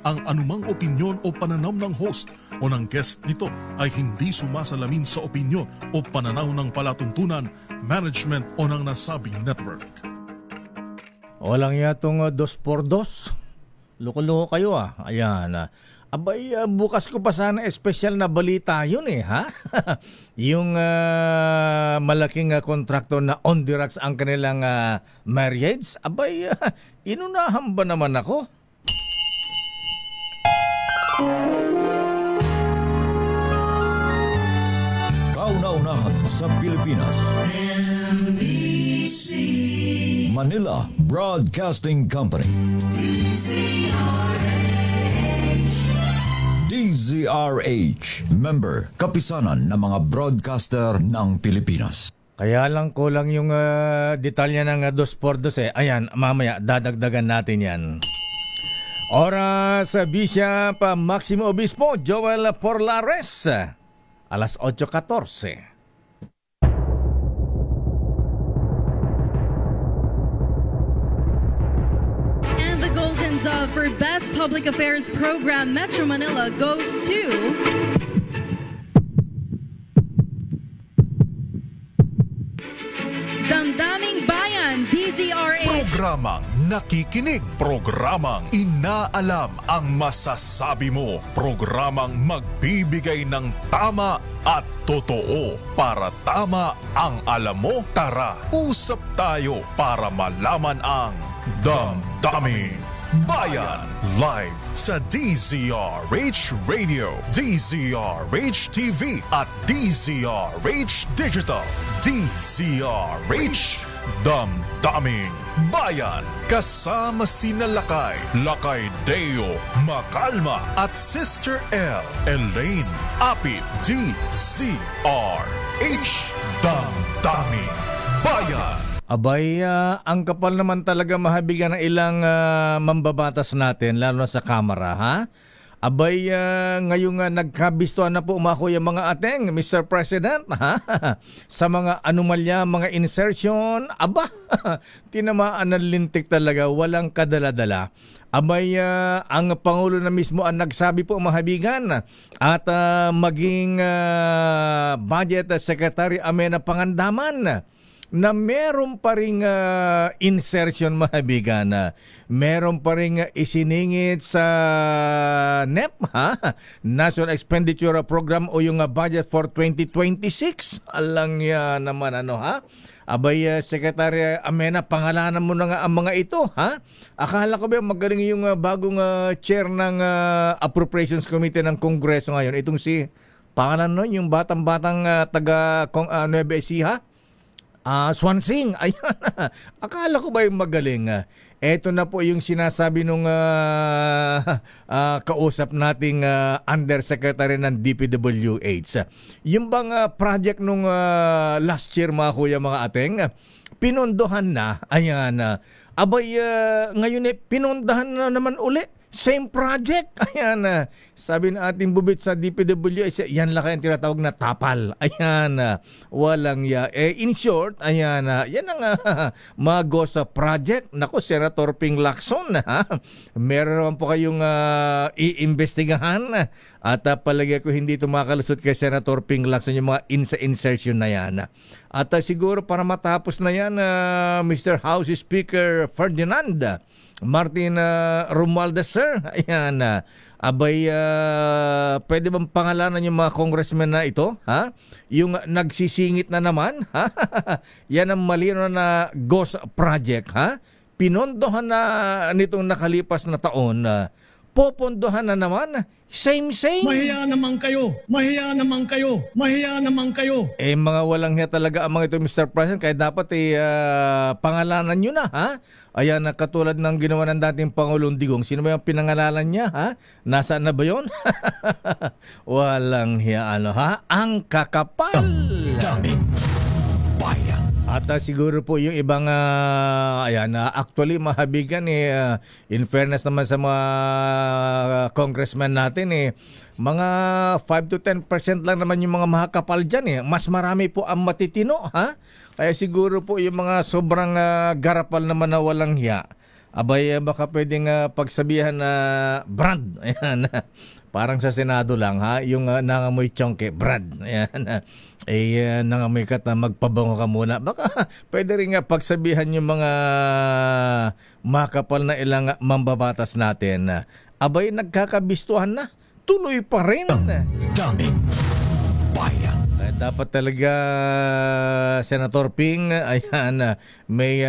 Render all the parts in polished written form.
ang anumang opinyon o pananaw ng host o ng guest nito ay hindi sumasalamin sa opinyon o pananaw ng palatuntunan, management o ng nasabing network. Walang yatong 2x2. Loko-loko kayo Ayan. Abay, bukas ko pa sana espesyal na balita yun ha? Yung malaking kontrakto na on the rocks ang kanilang marriage. Abay, inunahan ba naman ako? Kauna-unahan sa Pilipinas. NBC Manila Broadcasting Company. DZRH, member, kapisanan ng mga broadcaster ng Pilipinas. Kaya lang kulang yung detalya ng 2x2 Ayan, mamaya dadagdagan natin yan. Oras Bishop Maximo Obispo Joel Porlares, alas 8:14. For Best Public Affairs Program, Metro Manila goes to Damdaming Bayan, DZRH. Programang nakikinig, programang inaalam ang masasabi mo, programang magbibigay ng tama at totoo. Para tama ang alam mo, tara, usap tayo para malaman ang Damdaming Bayan. Live sa DZRH Radio, DZRH TV at DZRH Digital. DZRH Damdaming Bayan. Kasama sina Lakay Deo Macalma at Sister L Elaine Apit. DZRH Damdaming Bayan. Abay, ang kapal naman talaga mahabigan ng ilang mambabatas natin, lalo na sa kamera, ha? Abay, ngayong nagkabistuhan na po umako yung mga ateng, Mr. President, ha? Sa mga anomalya, mga insertion, tinamaan ng lintik talaga, walang kadala-dala. Abay, ang Pangulo na mismo ang nagsabi po mahabigan at maging Budget Secretary Amena Pangandaman na meron pa ring insertion mahabigan, meron pa ring isiningit sa NEP, National Expenditure Program o yung budget for 2026. Alang yan naman Abay, Secretary Amena, pangalanan mo na nga ang mga ito, ha? Akala ko ba magaling yung bagong chair ng Appropriations Committee ng Kongreso ngayon, itong si pangalan nun, yung batang-batang taga Nueva Ecija, Swansing. Ayan. Akala ko ba yung magaling? Ito na po yung sinasabi nung kausap nating Undersecretary ng DPWH. Yung bang project nung last year, mga kuya, mga ateng, pinondohan na. Ayan. Abay, ngayon pinondahan na naman uli. Same project. Ayan. Sabi na ating bubit sa DPWH, yan lang kayang tinatawag na tapal. Ayan. Walang in short, ayan. Yan ang Magosa project. Naku, Senator Ping Lacson. Meron naman po kayong iimbestigahan. At palagi ko hindi ito makalusot kay Senator Ping Lacson yung mga insertion na yan. At siguro para matapos na yan, Mr. House Speaker Ferdinand Martin Romualdez, sir. Ayan. Abay, pwede bang pangalanan yung mga congressmen na ito? Ha? Yung nagsisingit na naman? Ha? Yan ang malino na ghost project. Ha? Pinondohan na nitong nakalipas na taon. Popondohan na naman. Same. Mahiya naman kayo. Mahiya naman kayo. Mahiya naman kayo. Mga walang hiya talaga ang mga ito, Mr. President. Kaya dapat pangalanan nyo na, ha? Ayan, katulad ng ginawa ng dating Pangulong Digong. Sino ba yung pinangalanan niya, ha? Nasaan na ba yun? Walang hiya, ha? Ang kakapal. Damdaming Bayan. At siguro po yung ibang actually mahabigan in fairness naman sa mga congressman natin mga 5 to 10% lang naman yung mga mahakapal dyan Mas marami po ang matitino, ha? Kaya siguro po yung mga sobrang garapal naman na walang hiya abay baka pwedeng pagsabihan na Brad. Ayan. Parang sa Senado lang ha, yung nangamoy chonke, Brad. Ayan. Nangamoy ka na magpabango ka muna. Baka pwede rin pagsabihan yung mga makapal na ilang mambabatas natin. Abay nagkakabistuhan na. Tuloy pa rin. Daming bayan. Dapat talaga, Senator Ping, ayan, may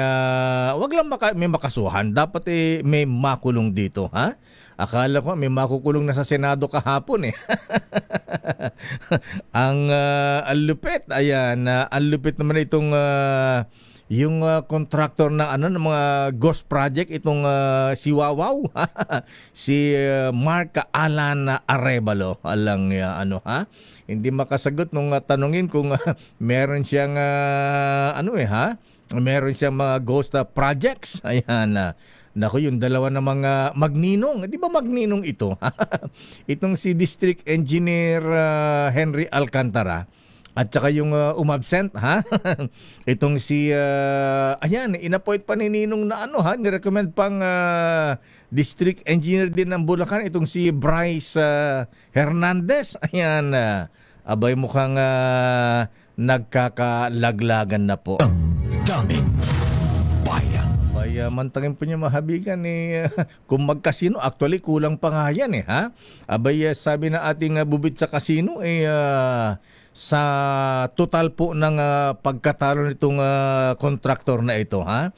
wag lang may makasuhan. Dapat may makulong dito, ha? Akala ko may makukulong na sa Senado kahapon eh. Ang lupit, ayan, ang lupit naman itong yung contractor na ng mga ghost project, itong si Wawaw, si Mark Alan Arevalo, alang hindi makasagot nung tanungin kung meron siyang meron siyang mga ghost projects. Ayan. Naku, yung dalawa na mga magninong. Di ba magninong ito? Itong si District Engineer Henry Alcantara at saka yung umabsent, ha? Itong si inappoint pa ni Ninong na ni-recommend pang District Engineer din ng Bulacan, itong si Bryce Hernandez. Ayan, abay mukhang nagkakalaglagan na po. Daming bayan. Abay, mantangin po niya mahabigan kung magkasino, actually kulang pa nga yan ha? Abay, sabi na ating bubid sa kasino sa total po ng pagkatalo nitong contractor na ito, ha?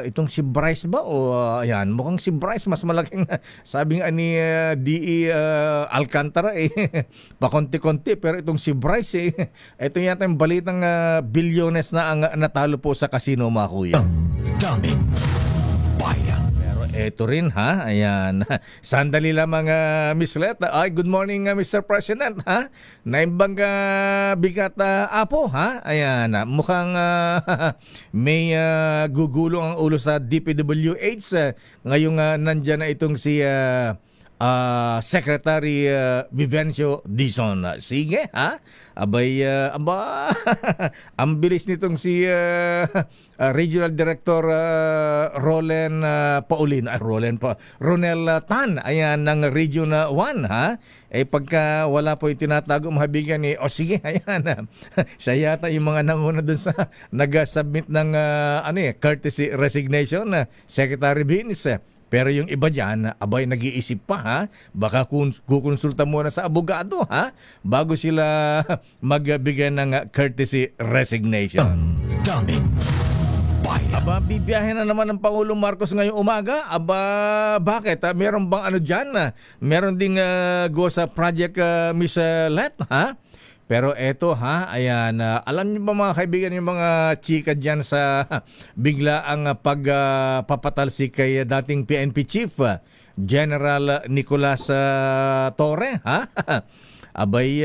Itong si Bryce ba o ayan, mukhang si Bryce mas malaking sabi nga ni DE Alcantara pakonti-konti, pero itong si Bryce ito yata yung balitang bilyones na ang natalo po sa casino, mga kuya. Daming bayan. Eto rin ha, ayan. Sandali lamang Miss Let. Ay, good morning Mr. President ha. Naimbang bigat apo ha. Ayan, mukhang may gugulong ang ulo sa DPWH. Ngayong nandyan na itong si Secretary Vivencio Dizon. Sige ha. Abay, ang bilis nitong si Regional Director Rolen Ronel Tan, ayan, ng Region 1 ha. Pagka wala po yung tinatago mahabigan sige, ayan, siya yata yung mga nanguna dun sa nag-submit ng courtesy resignation, Secretary Vince. Pero yung iba dyan, abay, nag-iisip pa ha. Baka kukonsulta muna sa abogado ha, bago sila magbigay ng courtesy resignation. Daming bayan. Aba, bibiyahe na naman ng Pangulong Marcos ngayong umaga. Aba, bakit? Meron bang dyan? Meron ding go sa project Miss Let ha? Pero eto ha, ayan, alam niyo ba mga kaibigan, yung mga chika dyan sa bigla ang pagpapatalsik kay dating PNP Chief General Nicolas Torre ha? Abay,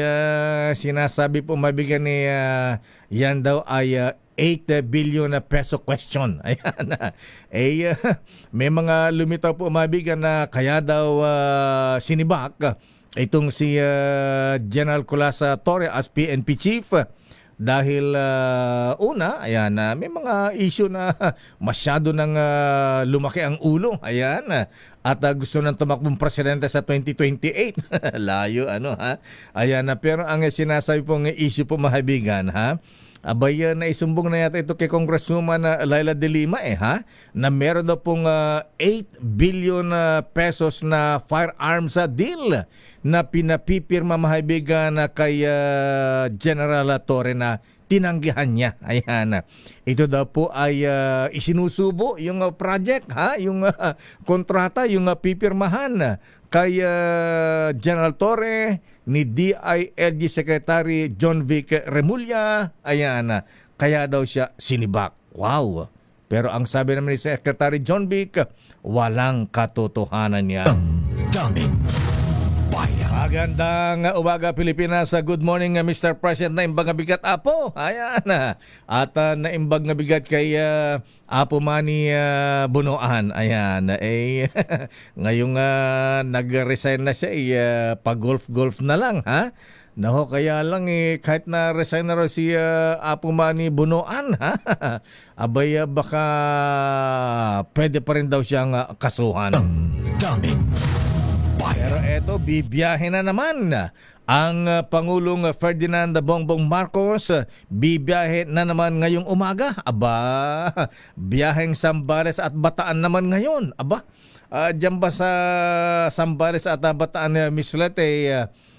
sinasabi po mabigan ni yan daw ay 8 billion peso question. Ayan. May mga lumitaw po mabigan na kaya daw sinibak itong si General Nicolas Torre as PNP Chief dahil una, ayan, may mga issue na masyado nang lumaki ang ulo, ayan, at gusto nang tumakbong presidente sa 2028. Layo ha. Ayan, pero ang sinasabi pong issue po mahabigan ha, abay, naisumbong na yata ito kay Congresswoman Laila De Lima ha, na meron daw pong 8 billion pesos na firearms deal na pinapipirma mahabigan kay General Torre na tinanggihan niya. Ayan. Ito daw po ay isinusubo yung project ha, yung kontrata, yung pipirmahan kay General Torre ni DILG Secretary John Vic Remulla. Ayan, kaya daw siya sinibak. Wow! Pero ang sabi naman ni Secretary John Vic, walang katotohanan niya. Daming Bayan. Magandang umaga Pilipinas. Good morning Mr. President. Naimbag nga bigat Apo. Ayan. At naimbag nga bigat kay Apo Manny Bunoan. Ayan. Ngayong nag-resign na siya, pag-golf-golf na lang. Ha? Naho, kaya lang kahit na resign na raw si Apo Manny Bunoan, ha? Abay baka pwede pa rin daw siyang kasuhan. Damdamin. Pero eto, bibiyahe na naman ang Pangulong Ferdinand Bongbong Marcos. Bibiyahe na naman ngayong umaga. Aba, biyaheng Sambales at Bataan naman ngayon. Aba, dyan ba sa Sambales at Bataan, Miss Let,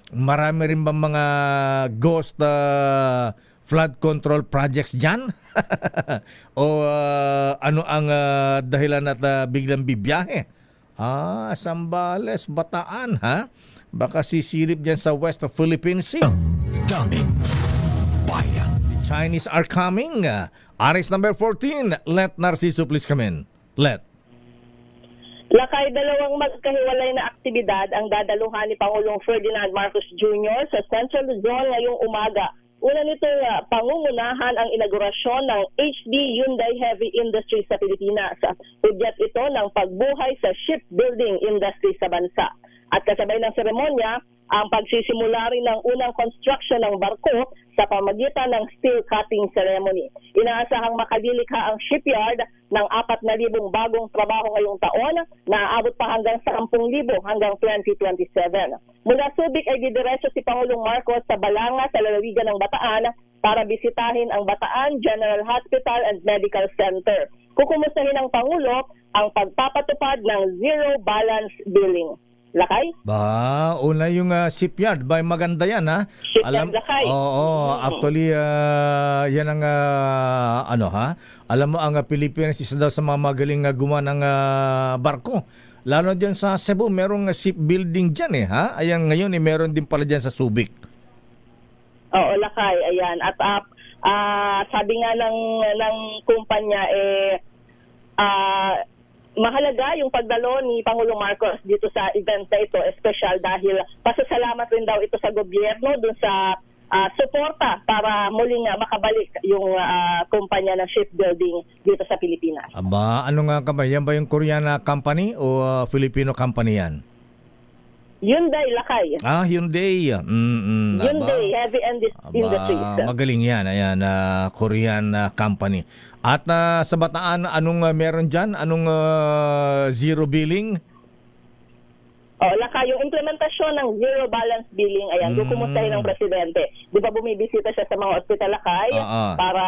marami rin ba mga ghost flood control projects dyan? O ano ang dahilan at biglang bibiyahe? Sambales, Bataan, ha? Baka sisilip dyan sa West of Philippine Sea. Damdamin. Bayan. The Chinese are coming. Aris number 14. Let Narciso please come in. Let. Lakay, dalawang magkahiwalay na aktibidad ang dadaluhan ni Pangulong Ferdinand Marcos Jr. sa Central Luzon ngayong umaga. Una nitong pangungunahan ang inaugurasyon ng HD Hyundai Heavy Industry sa Pilipinas. Udyat ito ng pagbuhay sa shipbuilding industry sa bansa. At kasabay ng seremonya, ang pagsisimula rin ng unang construction ng barko sa pamagitan ng steel cutting ceremony. Inaasahang makadilikha ang shipyard ng 4,000 bagong trabaho ngayong taon na aabot pa hanggang 10,000 hanggang 2027. Mula Subic ay didiretso si Pangulong Marcos sa Balanga sa lalawigan ng Bataan para bisitahin ang Bataan General Hospital and Medical Center. Kukumustahin ng Pangulo ang pagpapatupad ng zero balance billing. Lakay? Ba, una yung shipyard. Ba, maganda yan, ha? Shipyard, Lakay. Oo, actually, yan ang, alam mo, ang Pilipinas, isa daw sa mga magaling gumawa ng barko. Lalo dyan sa Cebu, merong shipbuilding dyan, ha? Ayan, ngayon, meron din pala dyan sa Subic. Oo, Lakay, ayan. At sabi nga ng kumpanya, mahalaga yung pagdalo ni Pangulong Marcos dito sa event na ito, espesyal dahil pasasalamat rin daw ito sa gobyerno dun sa suporta para muling makabalik yung kumpanya ng shipbuilding dito sa Pilipinas. Aba, ano nga kamay? Yan ba yung Korean company o Filipino company yan? Hyundai, Lakay. Hyundai. Hyundai Heavy Industries. Magaling yan. Ayan, Korean company. At sa Bataan, anong meron dyan? Anong zero billing? Lakay, yung implementasyon ng zero balance billing, ayan, kukumustahin ng Presidente. Di ba bumibisita siya sa mga ospital, Lakay, para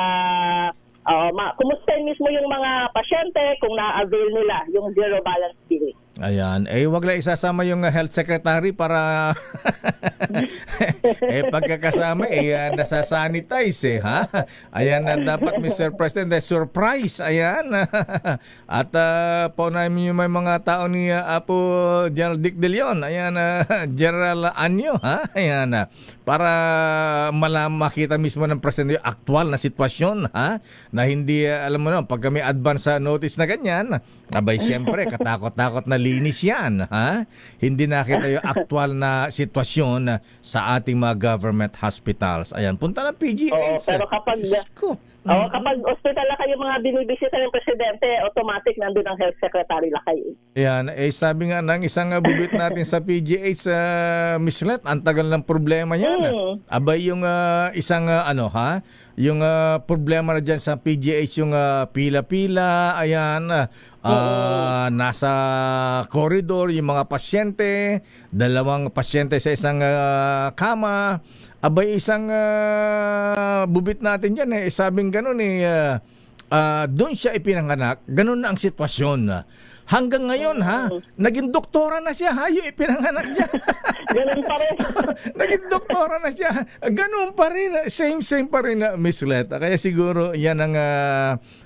kumustahin mismo yung mga pasyente kung na-avail nila yung zero balance billing. Ayan. Wag lang isasama yung health secretary para pagkakasama, nasasanitize, ha? Ayan, dapat Mr. President, surprise. Ayan. At paunahin yung may mga tao ni Apo General Dick De Leon. Ayan, General Anyo, ha? Ayan. Para makita mismo ng Presidente yung aktual na sitwasyon, ha? Na hindi, alam mo na, pag kami advance notice na ganyan, abay, siyempre, katakot-takot na linis yan, ha? Hindi nakita yung aktual na sitwasyon sa ating mga government hospitals. Ayan, punta ng PGH. Pero kapag kapag ospital na kayo mga binibisita ng Presidente, automatic nandun ang health secretary la kayo. Ayan, sabi nga ng isang bubit natin sa PGH, Miss Let, ang tagal ng problema yan. Abay, yung isang yung problema na dyan sa PGH, yung pila-pila, ayan, nasa corridor, yung mga pasyente, 2 pasyente sa isang kama. Abay, isang bubit natin dyan, sabing ganun, doon siya ipinanganak, ganun na ang sitwasyon. Hanggang ngayon, naging doktora na siya, yung ipinanganak dyan. Ganun pa rin. Naging doktora na siya. Ganun pa rin. Same pa rin na Miss Let. Kaya siguro yan ang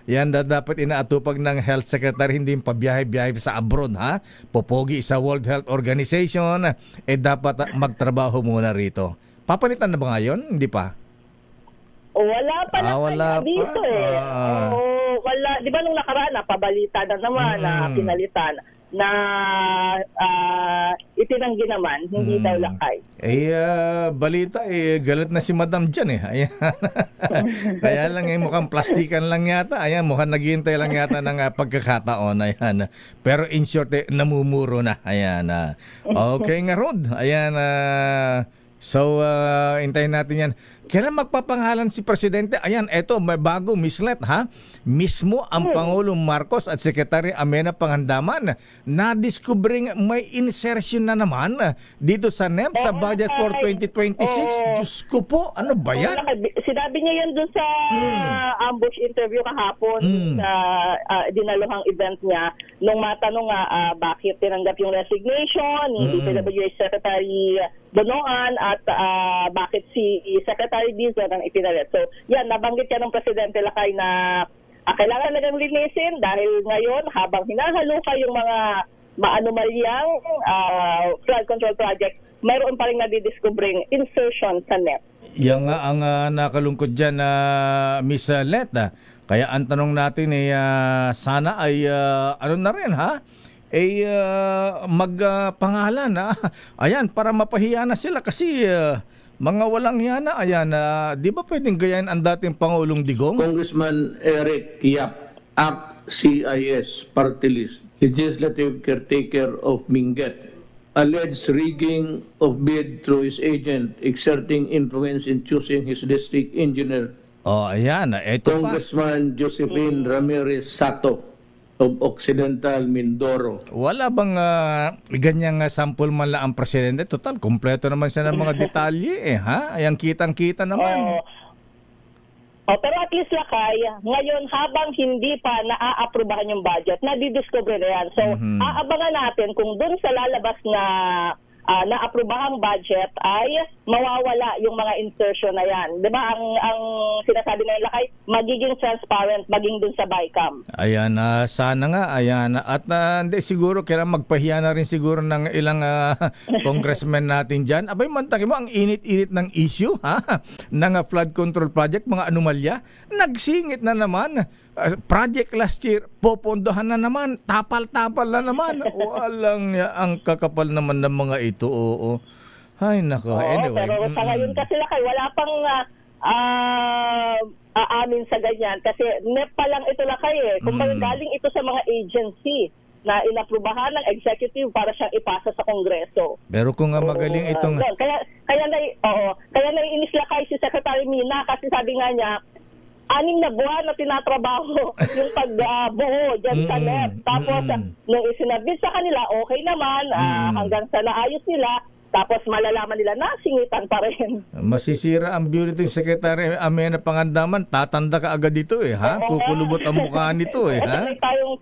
yan dapat inaatupag ng health secretary, hindi pabiyahe-biyahe sa abroad, ha? Popogi sa World Health Organization, dapat magtrabaho muna rito. Papalitan na ba ngayon? Hindi pa? Wala pa na wala dito pa. Wala. Di ba nung nakaraan, pabalita na naman na pinalitan na tinanggi naman, hindi daw lakay. Balita, galit na si Madam dyan eh. Ayan. Kaya lang mukhang plastikan lang yata. Ayan, mukhang naghihintay lang yata ng pagkakataon. Ayan. Pero in short, namumuro na. Ayan. Okay nga, Rod. Ayan. So, hintayin natin yan. Kailan magpapangalan si Presidente? Ayan, eto, may bago mislet, ha? Mismo ang Pangulong Marcos at Secretary Amenah Pangandaman na-discovering may insertion na naman dito sa NEP sa budget for 2026. Diyos ko po, ano ba yan? Sinabi niya yan dun sa ambush interview kahapon sa dinaluhang event niya nung matanong nga bakit tinanggap yung resignation ni PWH Secretary Bonoan at bakit si Secretary Dizon ang ipinalit. So, yan, nabanggit yan ng Presidente Lakay na kailangan nagang linisin dahil ngayon habang hinahalukay yung mga maanumalyang flood control project, mayroon pa rin nadidiscovering insertion sa NEP. Yan nga ang nakalungkot dyan, Miss Let. Kaya ang tanong natin sana ay ano na rin, ha? Magpangalan, ayan, para mapahiya na sila kasi mga walang hiyana. Ayan, di ba pwedeng gayahin ang dating Pangulong Digong? Congressman Eric Yap, ACT CIS Party List, Legislative Caretaker of Minget, alleged rigging of bid through his agent, exerting influence in choosing his district engineer. Ayan, eto Congressman Josephine Ramirez Sato of Occidental Mindoro. Wala bang ganyang sample man lang ang Presidente? Total, kompleto naman siya ng mga detalye ha? Ayan, kitang-kita naman. Pero at least Lakay, ngayon habang hindi pa naaaprubahan yung budget, nadidiscover na yan. So, aabangan natin kung dun sa lalabas na naaprubahang budget ay mawawala yung mga insertion na yan. Diba ang sinasabi na yung Lakay, magiging transparent maging dun sa BICAM. Ayan, sana nga. Ayan. At hindi, siguro kailangan magpahiya na rin siguro ng ilang congressmen natin dyan. Abay, mantaki mo, ang init-init ng issue ng flood control project, mga anomalya, nagsingit na naman. Project last year, popondohan na naman, tapal-tapal na naman. Walang ang kakapal naman ng mga ito. Oo. Ay, nako. Anyway. Pero sa ngayon kasi Lakay, wala pang aamin sa ganyan. Kasi NEP pa lang ito Lakay eh. Kung galing ito sa mga agency na inaprubahan ng executive para siyang ipasa sa Kongreso. Pero kung magaling itong... Kaya naiinis Lakay si Secretary Mina kasi sabi nga niya, 6 na buwan na tinatrabaho yung pagbuo dyan sa NEP. Tapos, nung isinabit sa kanila, okay naman, hanggang sa naayos nila, tapos malalaman nila na singitan pa rin. Masisira ang beauty secretary Amenah Pangandaman, tatanda ka agad dito ha? Kukulubot ang mukha nito ha? May tayong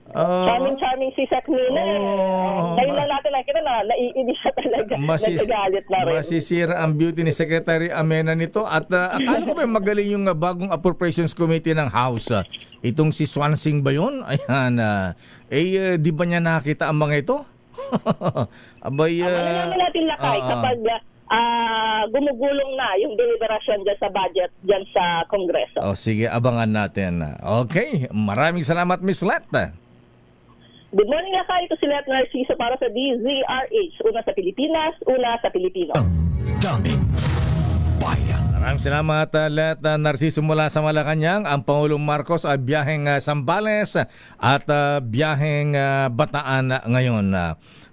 charming si Sec Mina ngayon lang natin nakita na naiinis siya talaga, nagagalit na rin. Masisira ang beauty ni Secretary Amenah nito at akala ko ba magaling yung bagong Appropriations Committee ng House. Itong si Swansing ba yun? Ayan, di ba niya nakita ang mga ito? Abay, malalaman natin Lakay kapag gumugulong na yung deliberasyon dyan sa budget dyan sa Kongreso. Sige, abangan natin. Okay, maraming salamat Miss Let. Good morning Lakay, ito si Let Narciso para sa DZRH. Una sa Pilipinas, una sa Pilipino. Daming bayan. Maraming salamat Let Narciso mula sa Malacanang. Ang Pangulong Marcos ay biyaheng Zambales at biyaheng Bataan ngayon.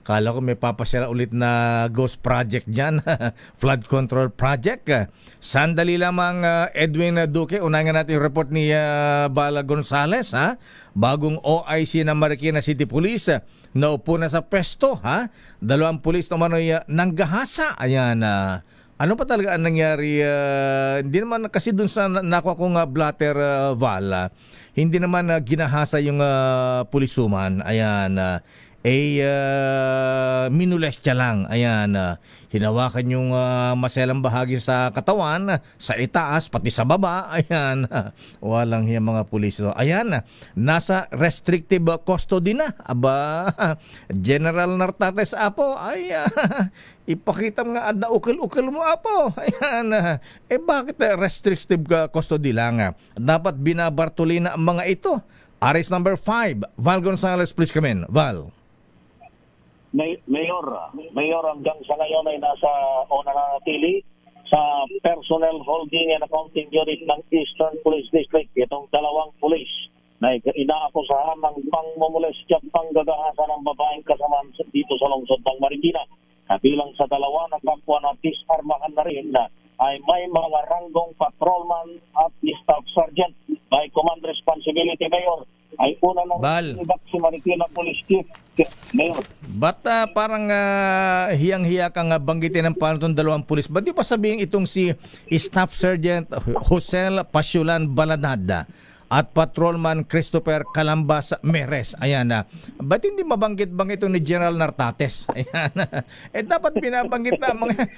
Kala ko may papasyala ulit na ghost project dyan, flood control project. Sandali lamang Edwin Duque, unahin natin yung report ni Bala Gonzales. Bagong OIC ng Marikina City Police, naupo na sa pwesto. 2 pulis naman ay nanggahasa. Ayan, ano pa talaga ang nangyari? Hindi naman kasi dun sa nakuha kong blatter Val, hindi naman ginahasa yung pulisuman. Ayan, minulestya lang. Ayan, hinawakan yung maselang bahagi sa katawan, sa itaas, pati sa baba. Ayan, walang yung mga pulis. Ayan, nasa restrictive custody na. Aba, General Nartates Apo, ay ipakita mo nga na ukil-ukil mo Apo. Ayan, bakit restrictive custody lang? Dapat binabartuli na ang mga ito. Arrest number 5, Val Gonzales, please come in. Val. Mayor hanggang sa ngayon ay nasa nananatili sa Personnel Holding and Accounting Unit ng Eastern Police District. Itong dalawang pulis na inaakusahan ng pangmumulestya at panggagahasa ng babaeng kasamaan dito sa lungsod ng Marikina. Kabilang sa dalawa na kapwa na disarmahan na rin na ay may mga ranggong patrolman at staff sergeant. By command responsibility, Mayor, ay una ng ibak si Marikina Police Chief, Mayor. Ba't parang hiyang-hiya kang banggitin ng paano itong dalawang pulis? Ba't di pa sabihin itong si Staff Sergeant Josel Pasyulan Balanada at Patrolman Christopher Calambas Meres? Ayan na. Ba't hindi mabanggit-banggit itong ni General Nartates? Ayan na. Dapat binabanggit na mga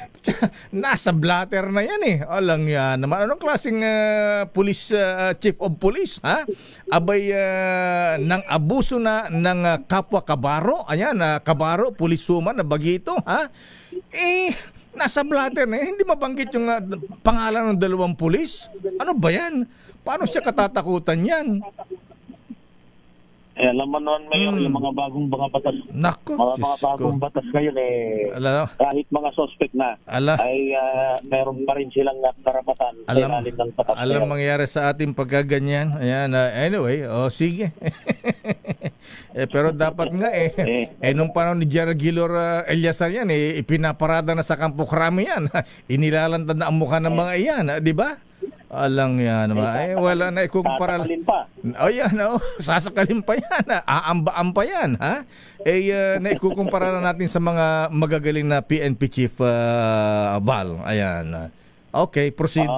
nasa blatter na yan eh. Alang yan naman. Anong klaseng police, chief of police? Ha? Abay, nang abuso na ng kapwa kabaro. Ayan, kabaro, pulisuman na bagito. Ha? Nasa blatter na yan. Hindi mabanggit yung pangalan ng dalawang pulis. Ano ba yan? Paano siya katatakutan yan? Alam mo naman, Mayor, yung mga bagong batas. Naku, mga bagong batas ngayon kahit mga suspect na ay meron pa rin silang karapatan sa ilalim ng batas. Alam mangyari sa ating pagkaganyan. Ayan, anyway, sige. Pero dapat nga nung panahon ni Gerald Gilor Eliasar yan, ipinaparada na sa Kampo Krami yan. Inilalantad na ang mukha ng mga iyan, di ba? Alang yan naman. Wala na ikukumpara. Sasakalin pa. Yan, sasakalin pa yan. Aambaan pa yan. Ha? Naikukumpara na natin sa mga magagaling na PNP Chief Val. Ayan. Okay, proceed.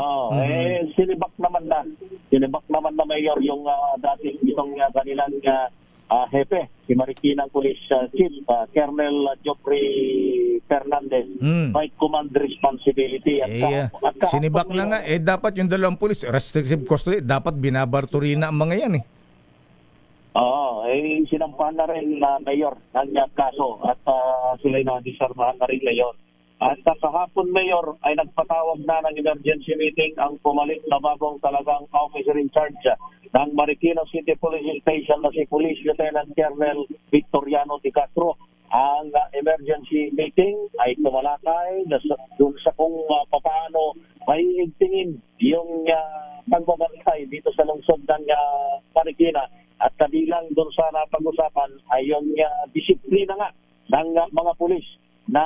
Sinibak naman na Mayor yung dati itong kanilang hepe, si Marikina Police Chief, Colonel Joffrey Fernandez, may command responsibility. Sinibak na nga. Dapat yung dalawang pulis, restrictive custody, dapat binabarturina ang mga yan eh. Sinampahan na rin Mayor ng kaso at sila'y nadisarmahan na rin Mayor. At kahapon, Mayor, ay nagpatawag na ng emergency meeting ang pumalit na bagong talagang officer in charge ng Marikina City Police Station na si Police Lieutenant Colonel Victoriano de Castro. Ang emergency meeting ay tumalakay dun sa kung paano maiigtingin yung pagbabantay dito sa lungsod ng Marikina. At kabilang dun sa napag-usapan ay yung disiplina nga ng mga pulis na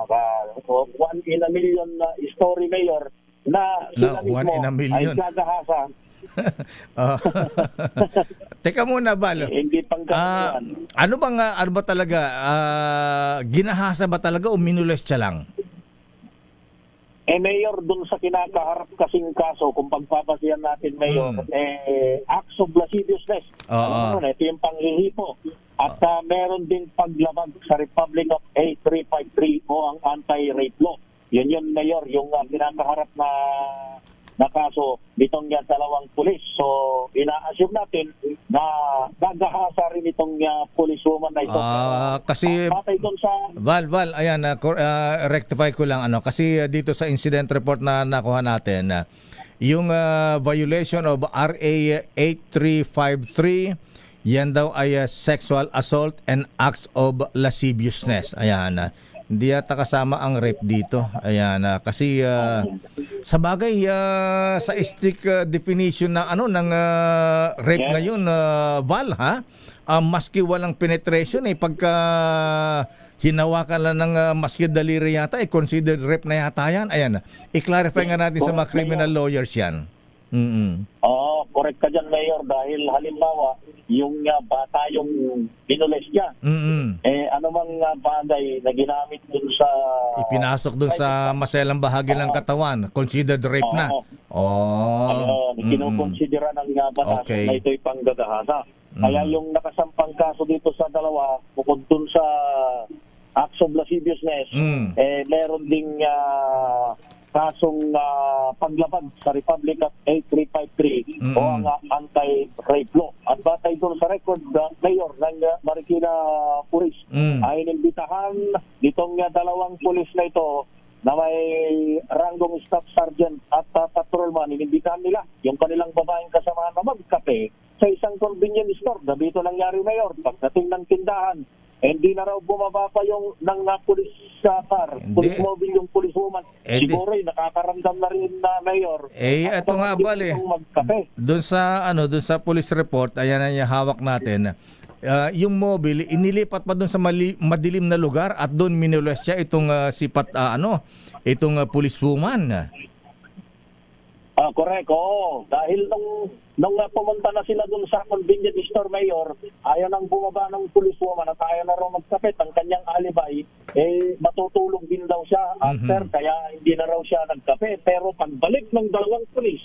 1 in a million story, Mayor, na sila mismo ay gagahasa. Teka muna, Val. Hindi ano ba talaga? Ginahasa ba talaga o minulestya lang? Mayor, dun sa kinakaharap kasing kaso, kung pagpapasiyan natin, Mayor, acts of lasciviousness. Ito yung panghihipo. At meron din paglabag sa Republic of 8353 o ang anti-rape law. Yun, Mayor, yung kinakaharap na kaso nitong dalawang pulis. So, ina-assume natin na gagahasa rin itong policewoman na ito. Kasi, Val, ayan, rectify ko lang. Kasi dito sa incident report na nakuha natin, yung violation of RA 8353, yan daw ay sexual assault and acts of lasciviousness. Ayan. Hindi yata kasama ang rape dito. Ayan. Kasi sa bagay, sa strict definition ng rape ngayon, Val, ha? Maski walang penetration, pagka hinawakan lang ng maski daliri yata, considered rape na yata yan. Ayan. I-clarify nga natin sa mga criminal lawyers yan. Correct ka dyan, Mayor, dahil halimbawa, yung bata yung binules niya. Ano mang bagay na ginamit dun sa... Ipinasok dun sa maselang bahagi ng katawan, considered rape na. Kinukonsidera ng batas na ito'y panggagahasa. Kaya yung nakasampang kaso dito sa dalawa, bukod dun sa acts of lasciviousness, meron ding kasong paglabag sa Republic of 8353 o ang anti-rape law. At batay doon sa record, Mayor ng Marikina Police ay inimbitahan nitong dalawang pulis na ito na may ranggong staff sergeant at patrolman. Inimbitahan nila yung kanilang babaeng kasamahan na magkape sa isang convenience store. Dito nangyari, Mayor, pagdating ng tindahan, hindi na raw bumaba pa yung ng police car, Hindi. police mobile, yung police woman. Siguro nakakaramdam na rin na Mayor. Ito nga bali. Doon sa police report, ayan ang hawak natin. Yung mobile inilipat pa doon sa madilim na lugar at doon minules siya itong itong policewoman. Correct. Oo. Dahil nung pumunta na sila dun sa convenience store, Mayor, ayaw nang bumaba ng policewoman at ayaw na raw magkapit ang kanyang alibay, matutulog din daw siya after, kaya hindi na raw siya nagkape. Pero pagbalik ng dalawang pulis,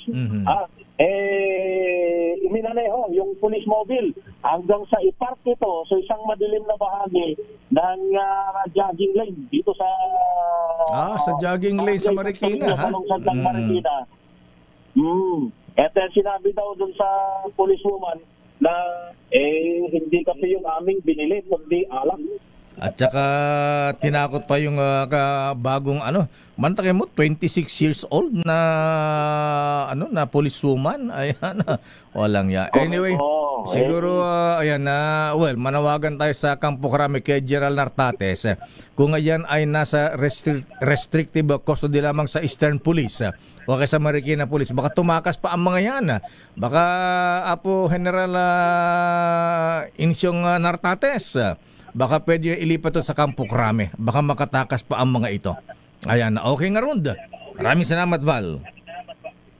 iminaneho yung police mobile hanggang sa ipark ito sa isang madilim na bahagi ng jogging lane dito sa sa jogging lane sa Marikina, ha? Sa Marikina. At sinabi daw dun sa policewoman na hindi kasi yung aming binili kundi alak. At saka tinakot pa yung bagong mantakay mo 26 years old na na policewoman. Ayan, walang ya. Anyway, siguro manawagan tayo sa Campo Crame kay Gerald Nartates. Kung ayan ay nasa restrictive custody lamang sa Eastern Police o kaya sa Marikina Police, baka tumakas pa ang mga yan. Baka Apo General Insyong Nartates, baka pwede ilipat ito sa Campo Crame. Baka makatakas pa ang mga ito. Ayan, okay nga Rond. Maraming salamat, Val.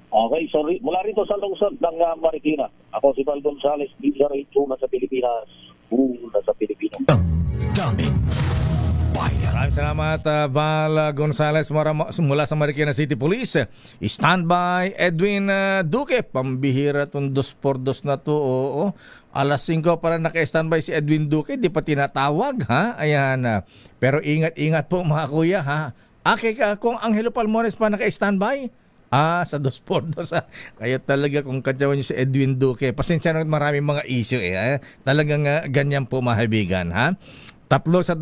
Okay, sorry. Mula rito sa lungsod ng Marikina, ako si Val Gonzales, DJ2 na sa Pilipinas. Na sa Pilipinas. Daming bayan. Maraming salamat, Val Gonzales mula sa Marikina City Police. Standby, Edwin Duque. Pambihira itong 2x2 na to. Oo. Alas 5 para naka-standby si Edwin Duque. Di pa tinatawag, ha? Ayan. Pero ingat-ingat po mga kuya, ha? Kung Angelo Palmones pa naka-standby, sa 2x2. Kaya talaga kung kadyawan nyo si Edwin Duque, pasensya na maraming mga issue Talagang ganyan po mga kaibigan, ha? Tatlo sa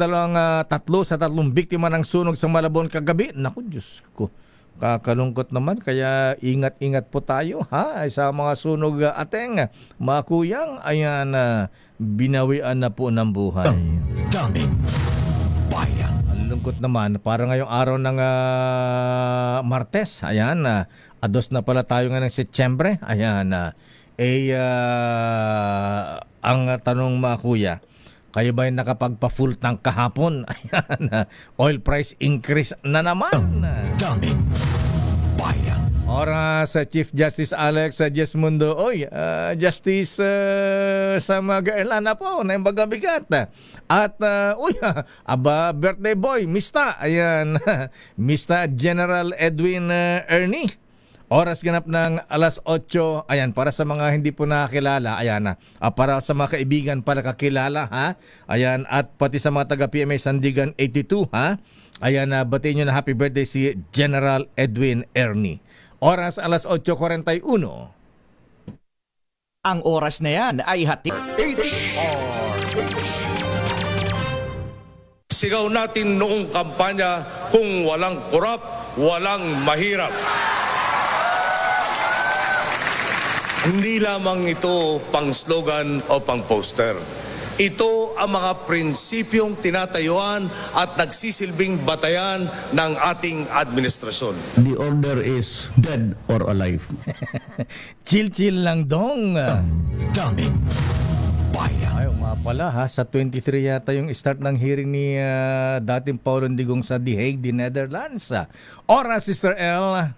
tatlong biktima ng sunog sa Malabon kagabi. Naku, Diyos ko. Kakalungkot naman. Kaya ingat-ingat po tayo, ha? Sa mga sunog ateng. Mga kuyang, ayan, binawian na po ng buhay. Daming bayan. Ang lungkot naman. Para ngayong araw ng Martes. Ayan, ados na pala tayo nga ng Setyembre. Ayan, ang tanong mga kuya, kayo ba yung nakapagpa-full tank kahapon? Ayan, oil price increase na naman. Daming bayan. Oras sa Chief Justice Alex Jesmundo. Justice sa Magaelana po na yung bigat. At birthday boy, Mista. Ayan, Mista General Edwin Ernie. Oras ganap ng alas 8. Ayan, para sa mga hindi po nakakilala, ayan, para sa mga kaibigan para kakilala, ha? Ayan, at pati sa mga taga PMA Sandigan 82, ha? Ayan, batiin nyo na happy birthday si General Edwin Ernie. Oras alas 8:41. Ang oras na yan ay hatid. Sigaw natin noong kampanya, kung walang korap, walang mahirap. Hindi lamang ito pang slogan o pang poster. Ito ang mga prinsipyong tinatayuan at nagsisilbing batayan ng ating administrasyon. The order is dead or alive. Chill-chill lang dong. Daming bayan. Ay, nga pala ha, sa 23 yata yung start ng hearing ni dating Paulo Digong sa The Hague, the Netherlands. Oras, Sister L.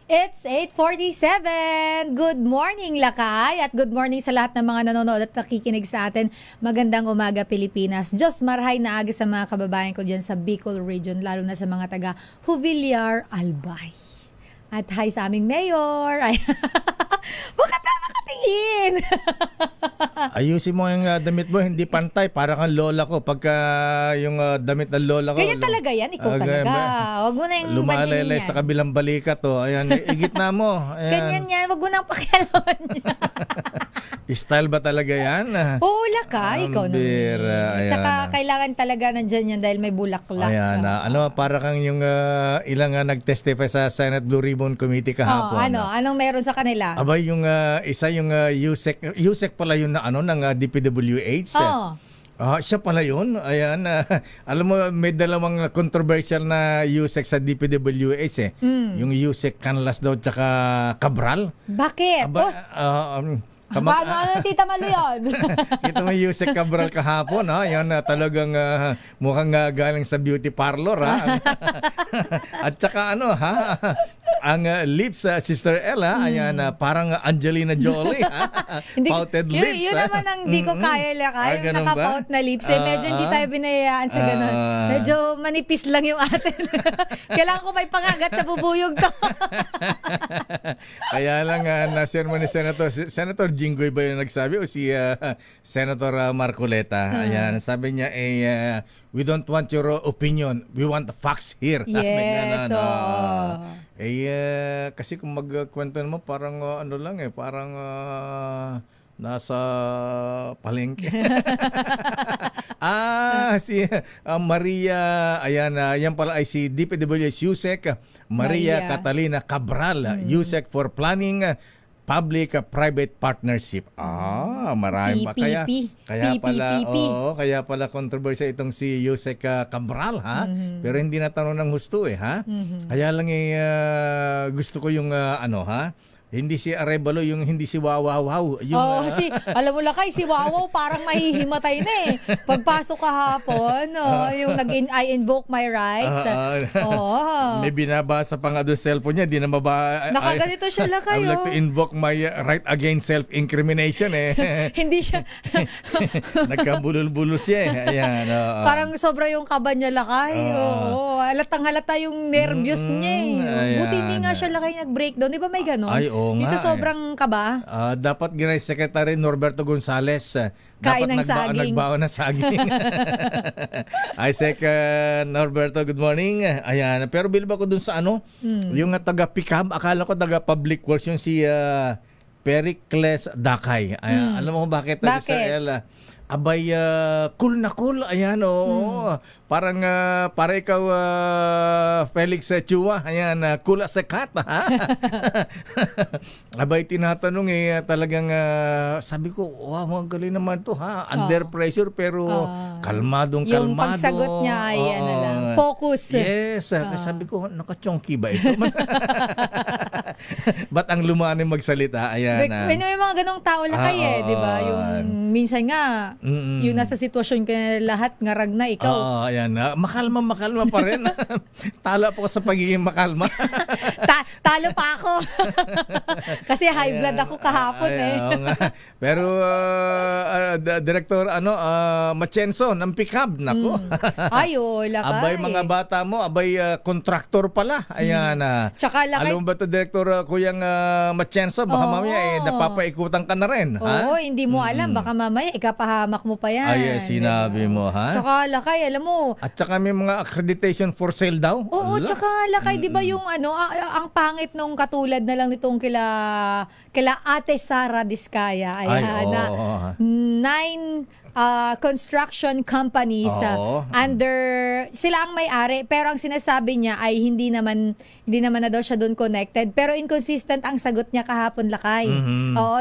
It's 8:47. Good morning, Lakay, at good morning sa lahat ng mga nanonood at nakikinig sa atin. Magandang umaga, Pilipinas. Diyos marhay na aga sa mga kababayan ko dyan sa Bicol region, lalo na sa mga taga Juvillar, Albay. At hi sa aming mayor. Bakit na nakatingin? Ayusin mo yung damit mo, hindi pantay. Para kang lola ko. Pagka yung damit ng lola ko. Kaya talaga yan, ikaw talaga. Huwag mo na yung lumalaylay sa kabilang balikat. Ayan, igit na mo. Ganyan yan, huwag mo nang pakialaman yan. Style ba talaga yan? Oo, Lakay. Ikaw naman. Tsaka kailangan talaga nandyan yan dahil may bulaklak. Ayan, para kang yung ilang nag-testify sa Senate Blue Ribbon Committee kahapon. Anong meron sa kanila? Abay, yung isa yung USEC pala yun na ng DPWH. Siya pala yun. Ayan. Alam mo, may dalawang controversial na USEC sa DPWH Yung USEC Canlas daw tsaka Cabral. Bakit? Paano Tita Malu yun? Kita mo yung Yusek Cabral kahapon, yan talagang mukhang galing sa beauty parlor. At saka ang lips, Sister Ella, ayan, parang Angelina Jolie. Pouted lips. Yun naman ang di ko kaya lakay, yung nakapout na lips. Medyo hindi tayo binayaan sa ganun. Medyo manipis lang yung atin. Kailangan ko may pangagat sa bubuyog to. Kaya lang, na-sermon ni Senator Jinggoy ba yung nagsabi o si Senator Marcoleta? Ayan, sabi niya, we don't want your opinion. We want the facts here. Yes. Kasi kung magkwento naman, parang parang nasa palengke. Si Maria, ayan, yan pala ay si DPWH USEC, Maria Catalina Cabral, USEC for Planning Public-Private Partnership. Marami pa. Kaya pala controversy itong si Yusek Cabral, Pero hindi natanong ng husto, Kaya lang gusto ko yung hindi si Arevalo, yung hindi si Wawaw. Kasi alam mo lakay, si Wawaw parang mahihimatay na Pagpasok kahapon, yung I invoke my rights. May binabasa pa nga doon cellphone niya, di na nakaganito siya lakay. I would like to invoke my right against self-incrimination. Hindi siya. Nagkabulol-bulol siya. Ayan, parang sobra yung kaba niya lakay. Halatang-halata yung nervyos niya Buti hindi nga siya lakay nag-breakdown. Di ba may ganon? Yung sa sobrang kaba. Dapat Ginay Secretary Norberto Gonzales kain ng saging. Nagbaon ng saging. Isaac Norberto, good morning. Ayan, pero bilib ako dun sa yung taga-PICAB, akala ko taga-Public Works, yung si Pericles Dakay. Alam mo bakit? Israel, abay, cool na cool. Ayan, Parang, para ikaw, Felix Chua. Ayan, cool as a cat, Abay, tinatanong talagang, sabi ko, wow, ang galing naman to, Under pressure, pero kalmadong. Yung pagsagot niya ay, lang, focus. Yes, sabi ko, nakachonky ba ito? Ba't ang lumanin magsalita? Ayan. May mga ganong tao lakay di ba? Yung minsan nga, yung nasa sitwasyon ka na lahat, ngarag na ikaw. Ayan. Makalma pa rin. Talo po sa pagiging makalma. Talo pa ako. Kasi high blood ako kahapon Pero Director Machenso ng PICAB, nako. Lakay. Abay mga bata mo, kontraktor pala. Ayan. Tsaka lakay. Alam ba to Director Kuyang Machenso, baka mamaya napapaikutan ka na rin. Hindi mo alam, baka mamaya ikapahamak mo pa yan. Sinabi mo, Tsaka lakay, alam mo. At tsaka may mga accreditation for sale daw. Tsaka lakay, di ba yung ang pangit nung katulad na lang nitong kila Ate Sara Diskaya. Na 9 construction companies under sila ang may-ari, pero ang sinasabi niya ay hindi naman na daw siya doon connected, pero inconsistent ang sagot niya kahapon lakay.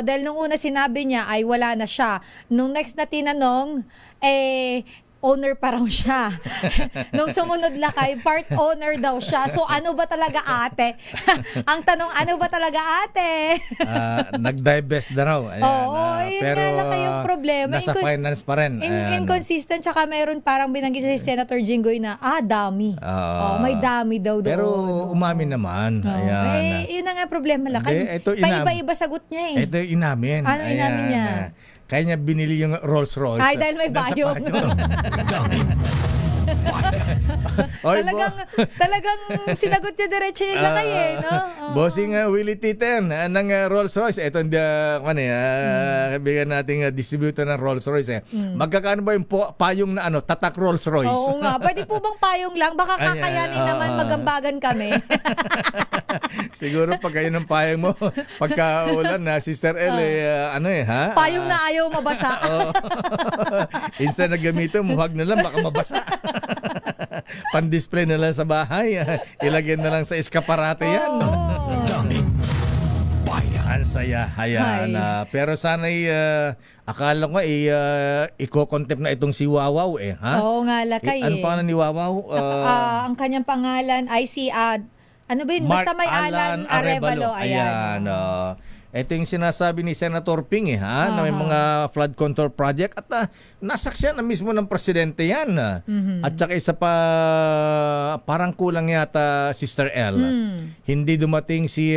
Dahil nung una sinabi niya ay wala na siya, nung next na tinanong owner pa raw siya. Nung sumunod lakay, part owner daw siya. So ano ba talaga ate? Ang tanong, ano ba talaga ate? Nag-divest na raw. Yun pero nga lakay yung problema. Nasa finance pa rin. Inconsistent, tsaka mayroon parang binanggit si Senator Jinggoy na, dami. May dami daw doon. Pero umamin naman. Yun na nga problema lakay. Paiba-iba sagot niya Ito inamin. Ano inamin niya? Kaya niya binili yung Rolls Royce. Ay, dahil may bayong. Talagang sinagot niya diretso yung lakay Bossing Willie Titen ng Rolls Royce. Ito kaibigan nating distributor ng Rolls Royce. Magkakano ba yung payong na tatak Rolls Royce? Oo nga, pwede po bang payong lang? Baka kakayanin naman magambagan kami. Siguro pag kayo ng payong mo, pagka-ulan na Sister L, payong na ayaw mabasa. Instead na gamitin, muhag na lang, baka mabasa. Pan-display na lang sa bahay. Ilagyan na lang sa eskaparate yan. Daming bayan. Saya, ayan. Pero sana'y akala ko iko-contempt na itong si Wawaw ha? Oo nga, Lakay Ano pangalan ni Wawaw? Ang kanyang pangalan ay si ano ba yun? Mark Basta may Alan Arevalo. Ayan. Ito yung sinasabi ni Senator Ping na may mga flood control project at nasaksyan na mismo ng presidente yan. At saka isa pa, parang kulang yata, Sister L. Hindi dumating si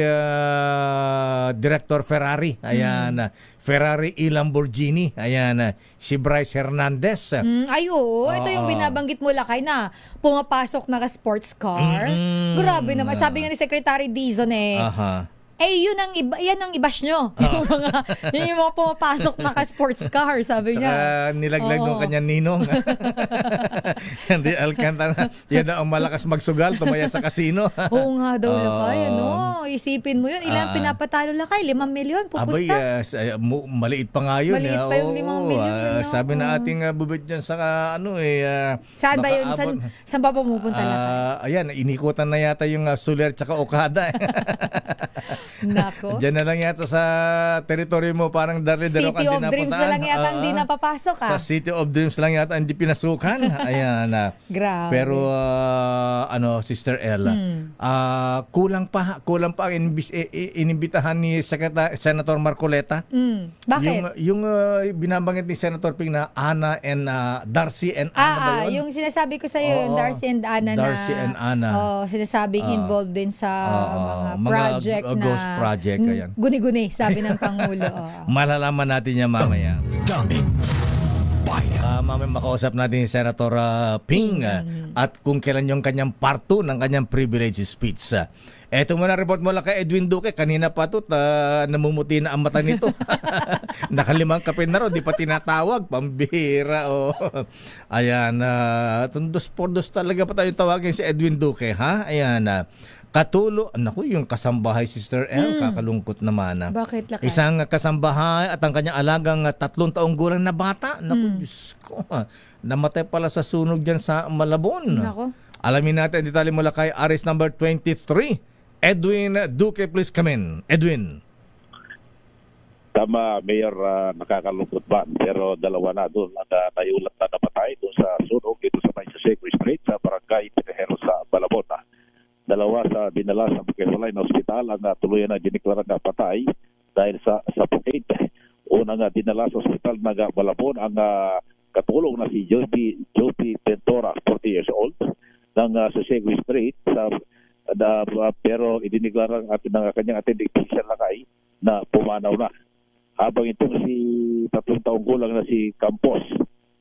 Director Ferrari. Ayan. Ferrari E. Lamborghini. Ayan. Si Bryce Hernandez. Ay oo, ito yung binabanggit mo, Lakay, na pumapasok na sports car. Grabe naman. Sabi nga ni Secretary Dizon yan ang ibash nyo. Yung mga pumapasok na sports car, sabi niya. Nilaglag nung kanyang ninong. Henry Alcantara, yan daw ang malakas magsugal, tumaya sa kasino. Oo nga daw, Lakay. Isipin mo yun. Ilang pinapatalo, Lakay? 5 milyon? Pupusta? Maliit pa nga yun. Maliit pa yung 5 milyon. Sabi na ating bubit dyan sa saan ba yun? Saan ba pumupunta, Lakay? Ayan, inikutan na yata yung Soler tsaka Okada. Nako. Diyan na lang yata sa teritoryo mo, parang Darli-Darok City of Dreams na lang yata hindi napapasok. Sa City of Dreams lang yata hindi pinasukan. Ayan. Grabe. Pero Sister Ella, kulang pa ang inimbitahan ni Senator Marcoleta. Bakit? Yung binabanggit ni Senator Ping na Ana and Darcy and Ana ba yun? Yung sinasabi ko sa iyo, Darcy and Ana and Ana. Sinasabing involved din sa mga project na ghost project. Ayan. Guni-guni, sabi ng Pangulo. Malalaman natin yan mamaya. Daming bayan. Mamaya makausap natin si Senator Ping at kung kailan yung kanyang part 2 ng kanyang privilege speech. Eto muna report mo lang kay Edwin Duque. Kanina pa to, namumuti na ang mata nito. Nakalimang kape na ro, di pa tinatawag. Pambira. Ayan. Dos por dos talaga pa tayo tawagin si Edwin Duque. Ayan. Katulo, yung kasambahay, Sister L, kakalungkot naman. Bakit, Lakay? Isang kasambahay at ang kanyang alagang 3 taong gulang na bata. Naku, Diyos ko. Namatay pala sa sunog dyan sa Malabon. Nako. Alamin natin, detalye mula kay Aris number 23. Edwin Duque, please come in. Edwin. Tama, Mayor, nakakalungkot ba? Pero 2 na doon at naiulat na napatay doon sa sunog dito sa May Secretary Street sa Barangay Pinajero sa Malabon. 2 sa dinala sa pagkahiwalay na ospital ang tuluyan na diniklara na patay dahil sa pukid. Unang dinala sa ospital na Malabon ang katulong na si Joby Ventura, 40 years old, ng Secretary Street. Pero idiniklara ng kanyang attending physician Lakay na pumanaw na. Habang itong si 3 taong gulang na si Campos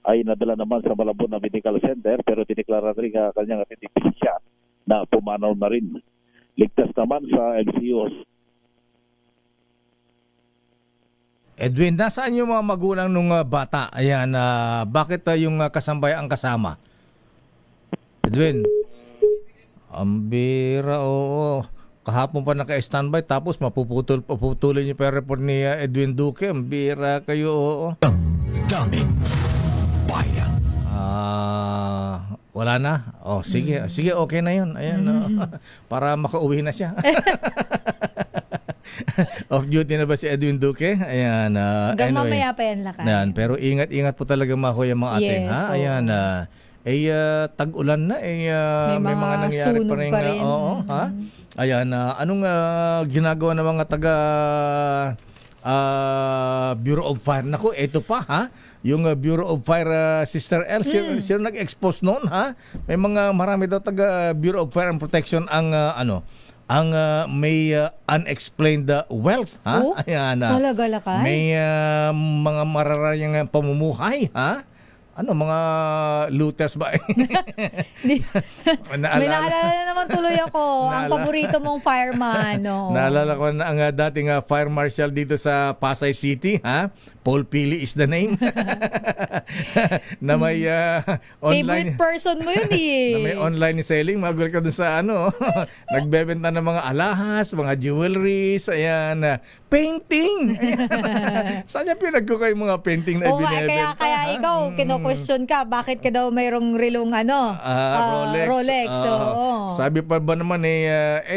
ay nadala naman sa Malabon na Medical Center pero diniklara rin ang kanyang attending physician na pumanaw na rin. Ligtas naman sa LCO. Edwin, nasaan yung mga magulang nung bata? Ayan, bakit yung kasambay ang kasama? Edwin? Ambira, oo. Kahapon pa naka-standby tapos mapuputulin yung report ni Edwin Duque. Ambira kayo, oo. Daming bayan. Wala na? Sige, okay na yun. Ayan, para makauwi na siya. Off duty na ba si Edwin Duque? Ayan. Hanggang mamaya pa yan, Lakay. Ayan, pero ingat po talaga mga mga ate. Yes, Ayan. Tag-ulan na. May mga nangyari pa rin. Ayan. Anong ginagawa ng mga taga Bureau of Fire? Naku, ito pa yung Bureau of Fire, Sister L, sino nag-expose noon, May marami daw taga Bureau of Fire and Protection ang may unexplained wealth, Ayan, talaga, Lakay? may mga mararayang pamumuhay, mga looters ba? May naalala na naman tuloy ako. Ang paborito mong fireman. Naalala ko na ang dating fire marshal dito sa Pasay City. Paul Pili is the name. Na may online. Favorite person mo yun Na may online selling. Magulat ka dun sa nagbebenta ng mga alahas, mga jewelries, ayan. Painting! Saan niya pinagkuka yung mga painting na ibinibenta? Kaya ikaw, question ka, bakit ka daw mayroong rilong Rolex. Sabi pa ba naman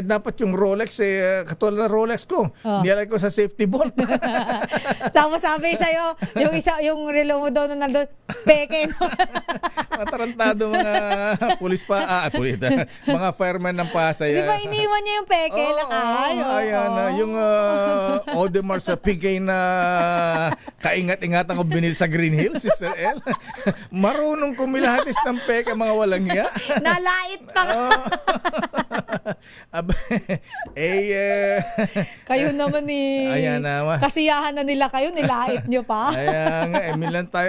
dapat yung Rolex katulad ng Rolex ko. Nilagay ko sa safety bolt. Tapos sabi sa'yo, yung relo mo daw na nandun, peke. No? Matarantado mga pulis pa. Mga fireman ng Pasay. Di ba iniwan niya yung peke, Lakay? Ayan, yung Audemars sa PK na kaingat-ingatan ko binil sa Green Hills, Sister El. Marunong kumilahatis ng peke, mga walang hiya. Nalait pa nga. Kayo naman kasiyahan na nila kayo, nilait nyo pa. Kaya nga,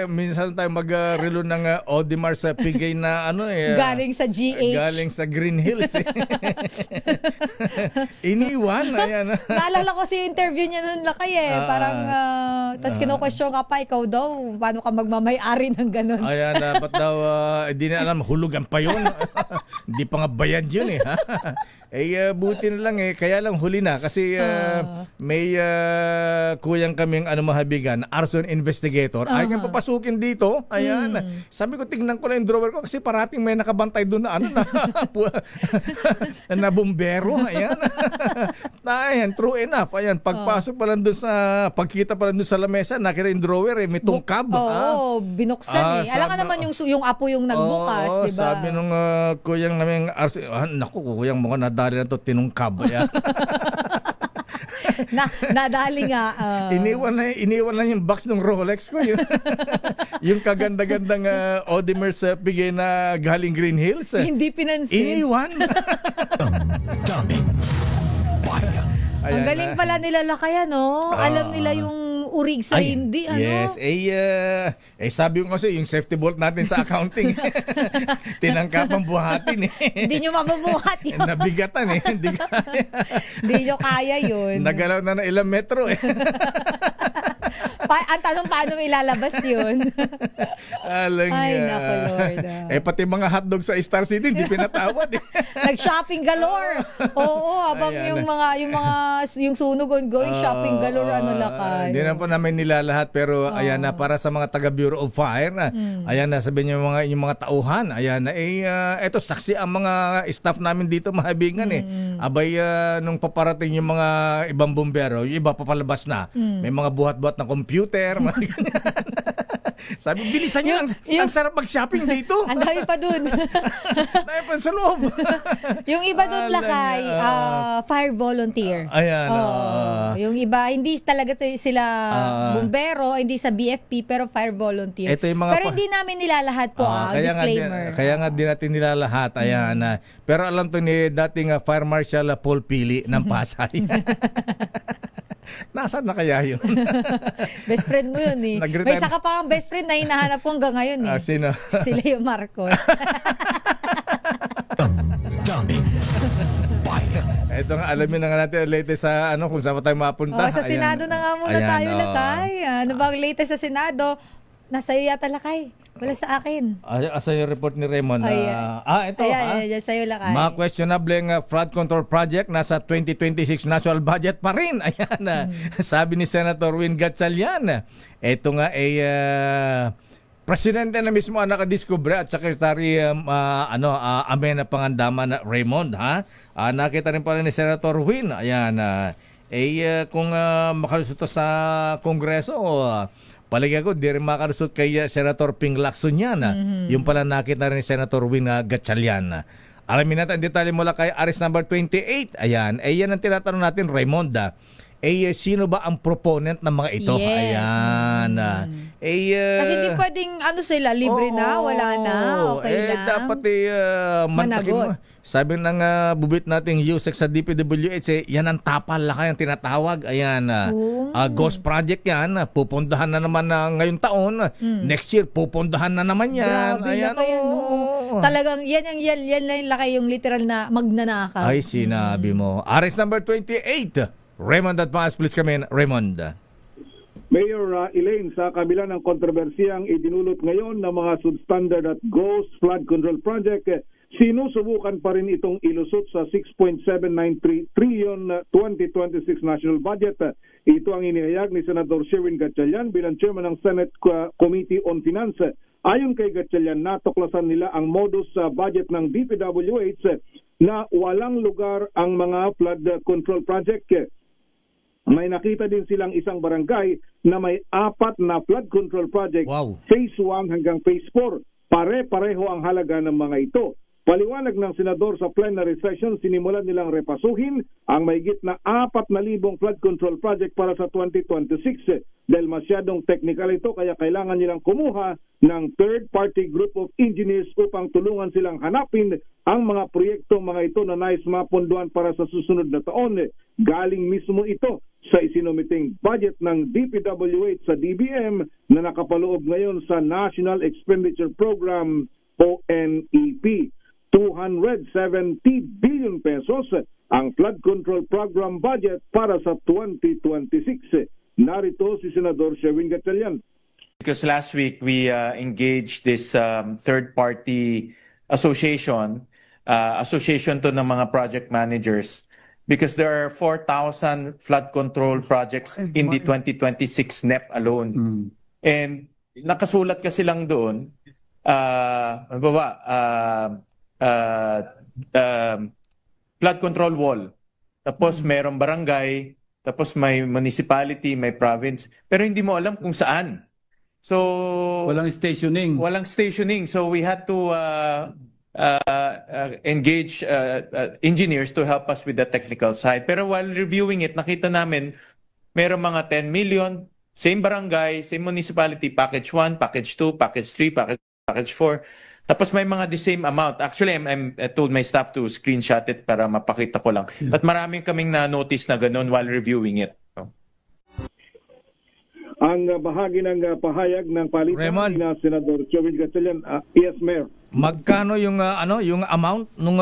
minsan tayo mag-relo ng Audemars sa PK na galing sa GH. Galing sa Green Hills. Iniwan. Ayan. Naalala ko si interview niya noon, Lakay parang, tapos kino-question ka pa, ikaw daw, paano ka magmamay-ari ng ganun? Ayan, dapat daw, hindi na alam, hulugan pa yun. Hindi pa nga bayad yun ha? Buti na lang kaya lang huli na kasi may kuyang kaming mahabigan, arson investigator. Ay nga papasukin dito. Ayan. Sabi ko, tingnan ko lang yung drawer ko kasi parating may nakabantay doon na na bumbero. Ayan. Ayan, true enough. Ayan, pagpasok pa lang doon pagkita pa lang doon sa lamesa, nakita yung drawer may tungkab. Binuksan Alam ka naman yung apo yung nagbukas, di ba? Sabi nung kuyang namin arson, naku, kuyang mga nadali na to tinungkab. Nadali nga. Iniwan na yung box ng Rolex ko. Yung kaganda-gandang Audemars bigay na galing Green Hills. Hindi pinansin. Iniwan. Daming bayan. Ang galing pala nila, Lakay, no? Alam nila yung urig sa hindi, Yes, sabi ko kasi yung safety bolt natin sa accounting. Tinangkapang buhatin Hindi nyo mabubuhat yun. Nabigatan Hindi nyo kaya yun. Nagalaw na ilang metro Ang tanong, paano ilalabas yun? Ay, naku, Lord. Pati mga hotdog sa Star City, hindi pinatawad Nag-shopping galore. Oo, habang yung sunog ongoing, shopping galore, Lakay. Hindi na po namin nilalahat, pero ayan na, para sa mga taga Bureau of Fire, ayan na, sabihin niyo yung mga tauhan, ayan na, eto, saksi ang mga staff namin dito, mahabigan Abay, nung paparating yung mga ibang bumbero, yung iba papalabas na. May mga buhat-buhat na computer, mga ganyan. Sabi, bilisan nyo, ang sarap mag-shopping dito. Ang dami pa dun. Dami pa sa loob. Yung iba dun, Lakay, fire volunteer. Ayan. Yung iba, hindi talaga sila bumbero, hindi sa BFP, pero fire volunteer. Pero hindi namin nilalahat po, disclaimer. Kaya nga di natin nilalahat. Ayan. Pero alam to ni dating Fire Marshal Paul Pili ng Pasay. Nasaan na kaya yun? Best friend mo yun May isa ka pa ang best friend na hinahanap ko hanggang ngayon Sino? Si Leo Marcos. Daming bayan. Ito nga, alamin na nga natin latest sa kung saan tayo mapunta. Sa Senado na nga muna tayo, Lakay. Ano ba ang latest sa Senado? Nasa iyo yata, Lakay. Wala sa akin. Asa yung report ni Raymond? Ito. Ayan, sa'yo, Lakay. Mga questionable flood control project nasa 2026 national budget pa rin. Ayan. Sabi ni Senator Win Gatchalian. Ito nga presidente na mismo ang nakadiskubre at Secretary Amena Pangandaman Raymond. Nakita rin pala ni Senator Win. Ayan. Kung makalusot sa Kongreso, palagay ko, di rin makalusot kay Senator Ping Lacson yan. Yung pala nakita rin ni Senator Win Gatchalian. Alamin natin ang detalye mula kay Aris number 28. Ayan. Yan ang tinatanong natin, Raymond. Sino ba ang proponent ng mga ito? Yes. Ayan. Kasi di pwedeng sila, libre na, wala na, okay lang. Dapat managot mo. Sabi ng bubit nating USEC sa DPWH, yan ang tapal Lakay ang tinatawag. Ayan. Ghost project yan. Pupundahan na naman ngayong taon. Next year, pupundahan na naman yan. Grabe, ayan, Lakay, talagang yan lang Lakay yung literal na magnanakaw. Ay, sinabi mo. Aris number 28. Raymond at Paas, please come in. Raymond. Mayor Elaine, sa kabila ng kontrobersiyang idinulot ngayon ng mga substandard at ghost flood control project, sinusubukan pa rin itong ilusot sa 6.793 trillion 2026 national budget. Ito ang inihayag ni Senator Sherwin Gatchalian bilang chairman ng Senate Committee on Finance. Ayon kay Gatchalian, natuklasan nila ang modus sa budget ng DPWH na walang lugar ang mga flood control project. May nakita din silang isang barangay na may 4 na flood control project, phase 1 hanggang phase 4. Pare-pareho ang halaga ng mga ito. Paliwanag ng senador sa plenary session, sinimulan nilang repasuhin ang mahigit na 4,000 flood control project para sa 2026. Dahil masyadong technical ito, kaya kailangan nilang kumuha ng third-party group of engineers upang tulungan silang hanapin ang mga proyektong mga ito na nais mapunduan para sa susunod na taon. Galing mismo ito sa isinumiting budget ng DPWH sa DBM na nakapaloob ngayon sa National Expenditure Program o NEP. 270 billion pesos ang flood control program budget para sa 2026. Narito si Senador Sherwin Gatchalian. Because last week we engaged this third-party association to ng mga project managers because there are 4,000 flood control projects in the 2026 NEP alone. And nakasulat kasi lang doon, flood control wall. Tapos mayroong barangay, tapos may municipality, may province, pero hindi mo alam kung saan. So walang stationing. So we had to engage engineers to help us with the technical side. Pero while reviewing it, nakita namin mayroong mga 10 million, same barangay, same municipality, package 1, package 2, package 3, package 4. Tapos may mga the same amount. Actually, I told my staff to screenshot it para mapakita ko lang. But maraming kaming na-notice na ganun while reviewing it. So. Ang bahagi ng pahayag ng palitan ni Senador Sherwin Gatchalian. Yes, Mayor. Magkano yung yung amount ng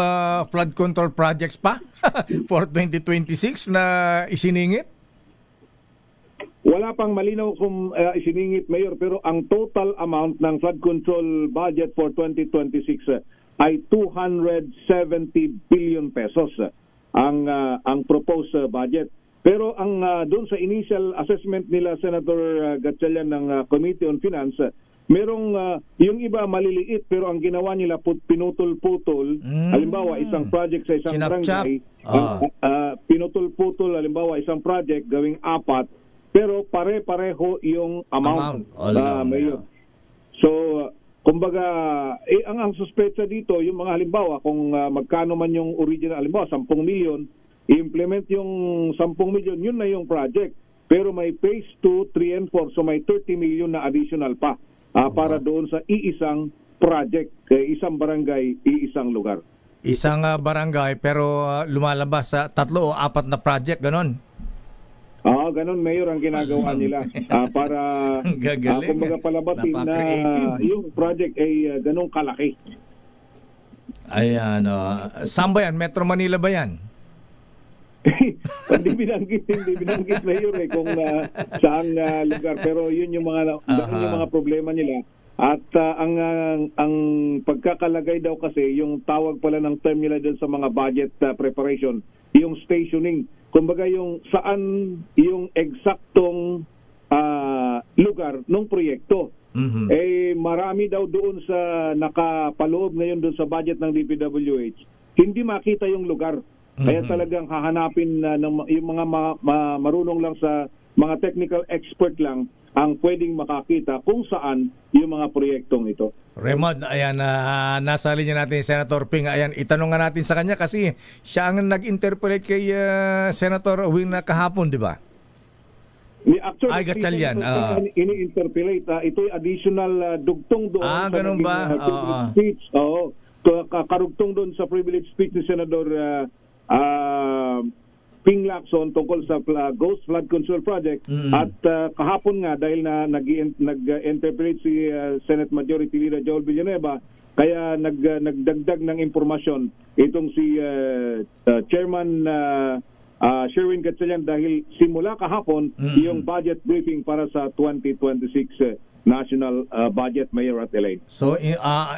flood control projects pa for 2026 na isiningit? Wala pang malinaw kung isiningit, Mayor, pero ang total amount ng flood control budget for 2026 ay 270 billion pesos ang proposed budget. Pero ang doon sa initial assessment nila, Senator Gatchalian ng Committee on Finance, merong yung iba maliliit pero ang ginawa nila pinutol-putol. Halimbawa, isang project sa isang barangay, pinutol-putol, halimbawa, isang project gawing 4, pero pare-pareho yung amount. Mayor. So, kumbaga, ang suspetsa dito, yung mga halimbawa, kung magkano man yung original, halimbawa, 10 million, i-implement yung 10 million, yun na yung project. Pero may phase 2, 3, and 4, so may 30 million na additional pa para doon sa iisang project, isang barangay, iisang lugar. Isang barangay, pero lumalabas sa 3 o 4 na project, ganon? Ganon, Mayor, ang ginagawa nila para kumbaga palabasin na yung project ay ganong kalaki. Ayan. Saan ba yan? Metro Manila ba yan? Hindi binanggit, Mayor, kung saan lugar. Pero yun yung mga problema nila. At ang pagkakalagay daw kasi, yung tawag pala ng term nila dyan sa mga budget preparation, yung stationing. Kumbaga yung saan yung eksaktong lugar ng proyekto. Marami daw doon sa nakapaloob ngayon doon sa budget ng DPWH, hindi makita yung lugar. Kaya talagang hahanapin yung mga marunong lang sa mga technical expert lang ang pwedeng makakita kung saan yung mga proyektong ito. Raymond, ayan, nasa linya natin Senator Ping. Ayan, itanong nga natin sa kanya kasi siya ang nag-interpolate kay Senator Wing na kahapon, di ba? Actually, Gatchalian. Ini-interpolate. Ito'y additional dugtong doon. Ganun ba? Speech. Karugtong doon sa privilege speech ni Senador Ping Lacson tungkol sa Ghost Flood Control Project. At kahapon nga, dahil na nag-interpret si Senate Majority Leader Joel Villanueva, kaya nagdagdag ng impormasyon itong si Chairman Sherwin Gatchalian dahil simula kahapon yung budget briefing para sa 2026 national budget, Mayor at Elaine. So,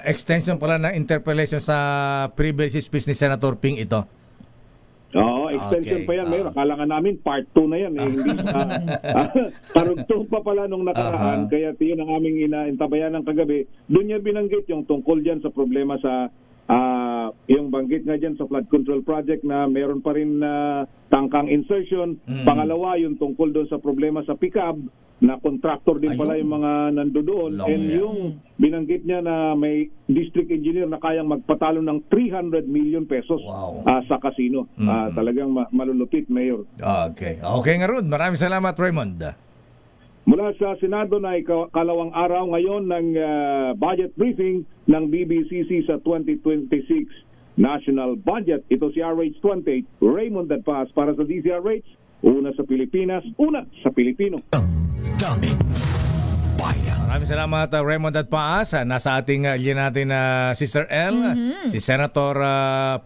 extension pala ng interpellation sa privilege speech ni Senator Ping ito? Extension pa yan, Mayor. Akala nga namin part 2 na yan. Hindi karugtong pa pala nung nakaraan. Kaya yun ang aming inaintabayan ng kagabi. Doon niya binanggit yung tungkol dyan sa problema sa yung banggit nga dyan sa flood control project na meron pa rin tangkang insertion. Pangalawa, yung tungkol doon sa problema sa pickup, na contractor din pala yung mga nandoon. And yung binanggit niya na may district engineer na kayang magpatalo ng 300 million pesos sa casino. Talagang malulupit, Mayor. Okay. Okay nga, Rod. Maraming salamat, Raymond. Mula sa Senado na kalawang araw ngayon ng budget briefing ng BBCC sa 2026 National Budget. Ito si RH28, Raymond Dadpas para sa DZRH. Una sa Pilipinas, una sa Pilipino. Maraming salamat, Raymond Dadpas. Nasa ating linya natin Sister L, si Senator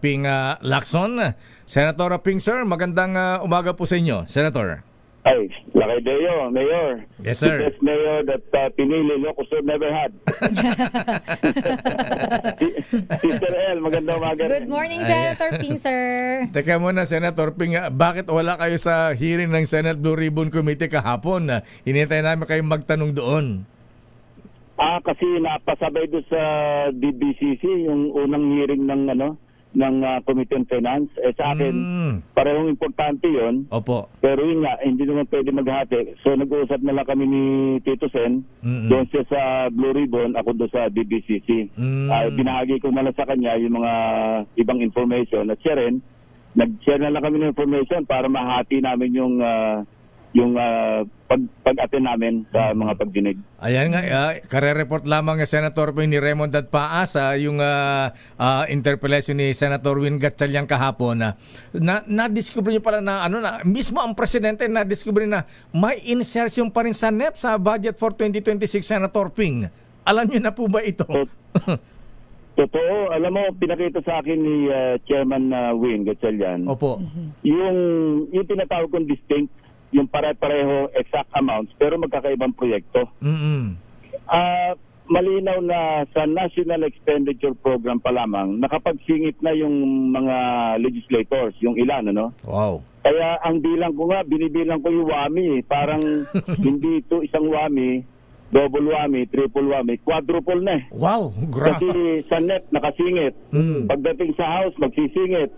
Ping Lacson. Senator Ping, sir, magandang umaga po sa inyo, Senator. Ay, Lakay Deo, Mayor. Yes, sir. The best mayor that pinili Ilocos never had. Sister L, magandang umaga. Good morning, Senator Ping, sir. Teka muna, Senator Ping, bakit wala kayo sa hearing ng Senate Blue Ribbon Committee kahapon? Hinintay namin kayong magtanong doon. Kasi napasabay doon sa DBCC, yung unang hearing ng Committee on Finance. Sa akin, parehong importante yon. Opo. Pero yun nga, hindi naman pwede maghati. So nag-uusap na lang kami ni Tito Sen. Doon siya sa Blue Ribbon, ako doon sa DBCC. Binahagi ko na lang sa kanya yung mga ibang information. At siya rin, nag-share na lang kami ng information para mahati namin yung pag-attend namin sa mga pagdinig. Ayan nga, kare-report lamang Senator Ping ni Raymond Dadpas yung interpellation ni Senator Win Gatchalian kahapon na-discover niyo pala na mismo ang presidente na-discover na may insertion pa rin sa NEP sa budget for 2026, Senator Ping. Alam niyo na po ba ito? Totoo. Alam mo, pinakita sa akin ni Chairman Win Gatchalian. Opo. Yung tinatawag kong distinct, yung pare-pareho exact amounts pero magkakaibang proyekto. Malinaw na sa National Expenditure Program pa lamang nakapagsingit na yung mga legislators, yung ilan, Wow. Kaya ang bilang ko nga, binibilang ko yung WAMI. Parang hindi ito isang WAMI, double WAMI, triple WAMI, quadruple na. Wow, grabe. Kasi sa NEP nakasingit. Pagdating sa House, magsisingit.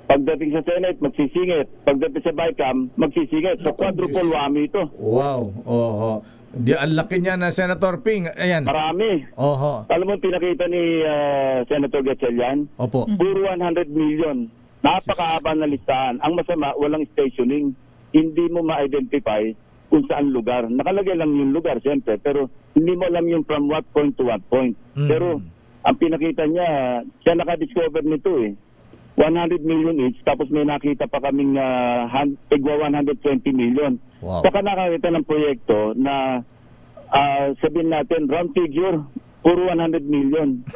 Pagdating sa Senate, magsisingit. Pagdating sa BICAM, magsisingit. So, quadruple WAMI ito. Wow. Oho. Ang laki niya na, Senator Ping. Ayan. Marami. Oho. Alam mo, pinakita ni Senator Gatchalian? Opo. Puro 100 million. Napakahaba na listahan. Ang masama, walang stationing. Hindi mo ma-identify kung saan lugar. Nakalagay lang yung lugar, siyempre. Pero hindi mo alam yung from what point to what point. Pero ang pinakita niya, siya nakadiscover nito 100 million each, tapos may nakita pa kaming tigwa 120 million. Wow. Saka nakakita ng proyekto na sabihin natin, round figure, puro 100 million.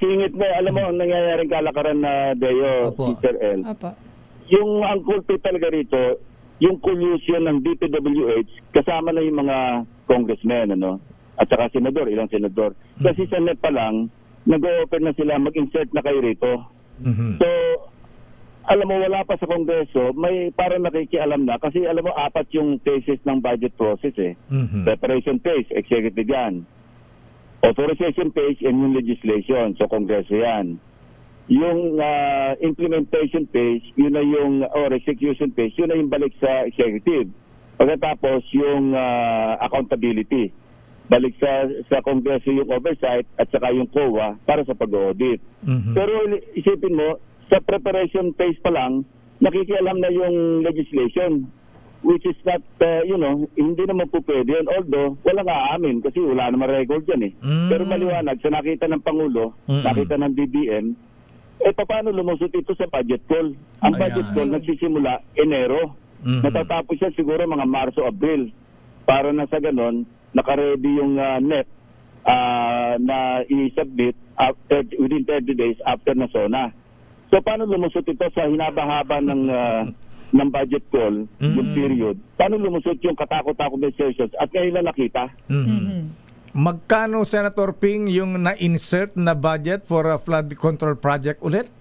Singit na, alam mo, ang nangyayaring kalakaran na Deo, Sister L. Opo. Yung ang kulto talaga rito, yung collusion ng DPWH, kasama na yung mga congressmen, at saka senador, ilang senador. Kasi sa NEP pa lang, nag-o-open na sila, mag-insert na kayo rito. So, alam mo, wala pa sa Kongreso, may parang nakikialam na, kasi alam mo, 4 yung phases ng budget process Preparation phase, executive yan. Authorization phase, and yung legislation. So, Kongreso yan. Yung implementation phase, yun na yung, or execution phase, yun na yung balik sa executive. Pagkatapos, yung accountability. Balik sa Kongreso yung oversight at saka yung COA para sa pag-audit. Pero isipin mo, sa preparation phase pa lang, nakikialam na yung legislation, which is not, hindi naman po pwede yun. Although, walang aamin kasi wala naman record yan Pero maliwanag, sa nakita ng Pangulo, nakita ng DBM, paano lumusot ito sa budget call? Ang budget call nagsisimula Enero. Natatapos siya siguro mga Marso, Abril. Para na sa ganon, naka-ready yung NEP na i-submit within 30 days after na SONA. So, paano lumusot ito sa hinaba-haba ng budget call, yung period? Paano lumusot yung katakot-takot na sessions? At ngayon na nakita? Magkano, Senator Ping, yung na-insert na budget for a flood control project ulit?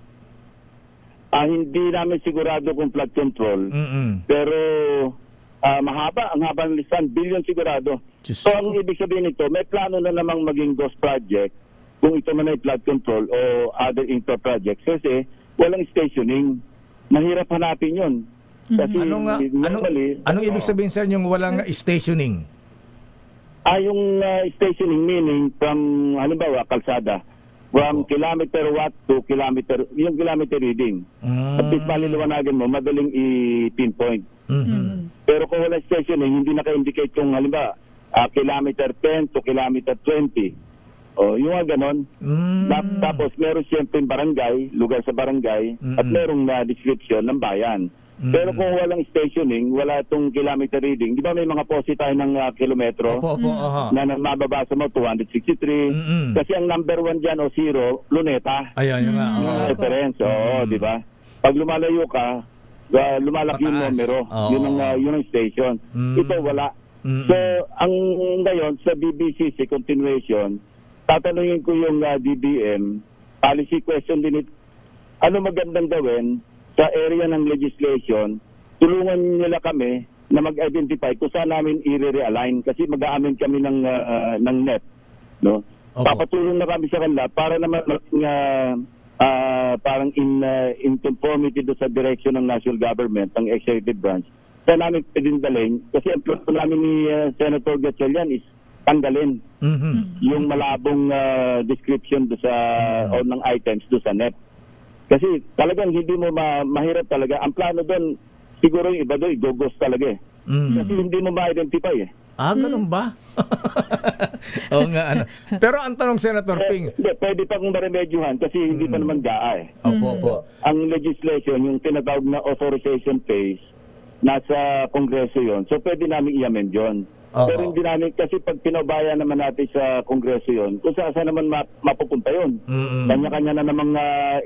Hindi namin sigurado kung flood control. Pero mahaba, ang haba ng listahan, billion sigurado. So ang ibig sabihin nito, may plano na namang maging ghost project kung ito man ay flood control o other infra projects kasi walang stationing. Mahirap hanapin yun. Kasi anong ibig sabihin, sir, yung walang stationing? Yung stationing meaning from, halimbawa, kalsada, from kilometer watt to kilometer, yung kilometer reading. At least maliliwanagan mo, madaling i-pinpoint. Pero kung wala stationing, hindi naka-indicate kung halimbawa, kilometer 10 to kilometer 20. Yung mga ganon. Tapos meron siyempre barangay, lugar sa barangay, at merong description ng bayan. Pero kung walang stationing, wala itong kilometer reading, di ba may mga poste tayo ng kilometro na mababasa mo 263, kasi ang number 1 dyan o 0, luneta. Ayan, yung reference, di ba? Pag lumalayo ka, lumalaki yung numero, yun ang station. Ito wala. So, ang ngayon sa BBCC continuation, tatanungin ko yung DBM, policy question din, ano magandang gawin sa area ng legislation, tulungan nila kami na mag-identify kung saan namin i-realign kasi mag-aamin kami ng net. No? Papatulong na kami sa kanila para naman parang in conformity do sa direction ng national government, ng executive branch. Saan namin pwedeng kasi ang plano namin ni Senator Gatchalian is tanggalin yung malabong description do sa o ng items do sa net. Kasi talagang hindi mo mahirap talaga. Ang plano doon, siguro yung iba doon, igogos talaga eh. Kasi hindi mo ma-identify eh. Ganun ba? Oo nga, ano. Pero ang tanong, Senator Ping. Pwede pa kong maremedyohan kasi hindi pa naman gaa eh. Opo. Ang legislation, yung tinatawag na authorization phase, nasa Kongreso yon. So pwede namin i-amend yun. Pero hindi namin, kasi pag pinabaya naman natin sa Kongreso yon, kung saan naman mapupunta yun. Kanya-kanya na namang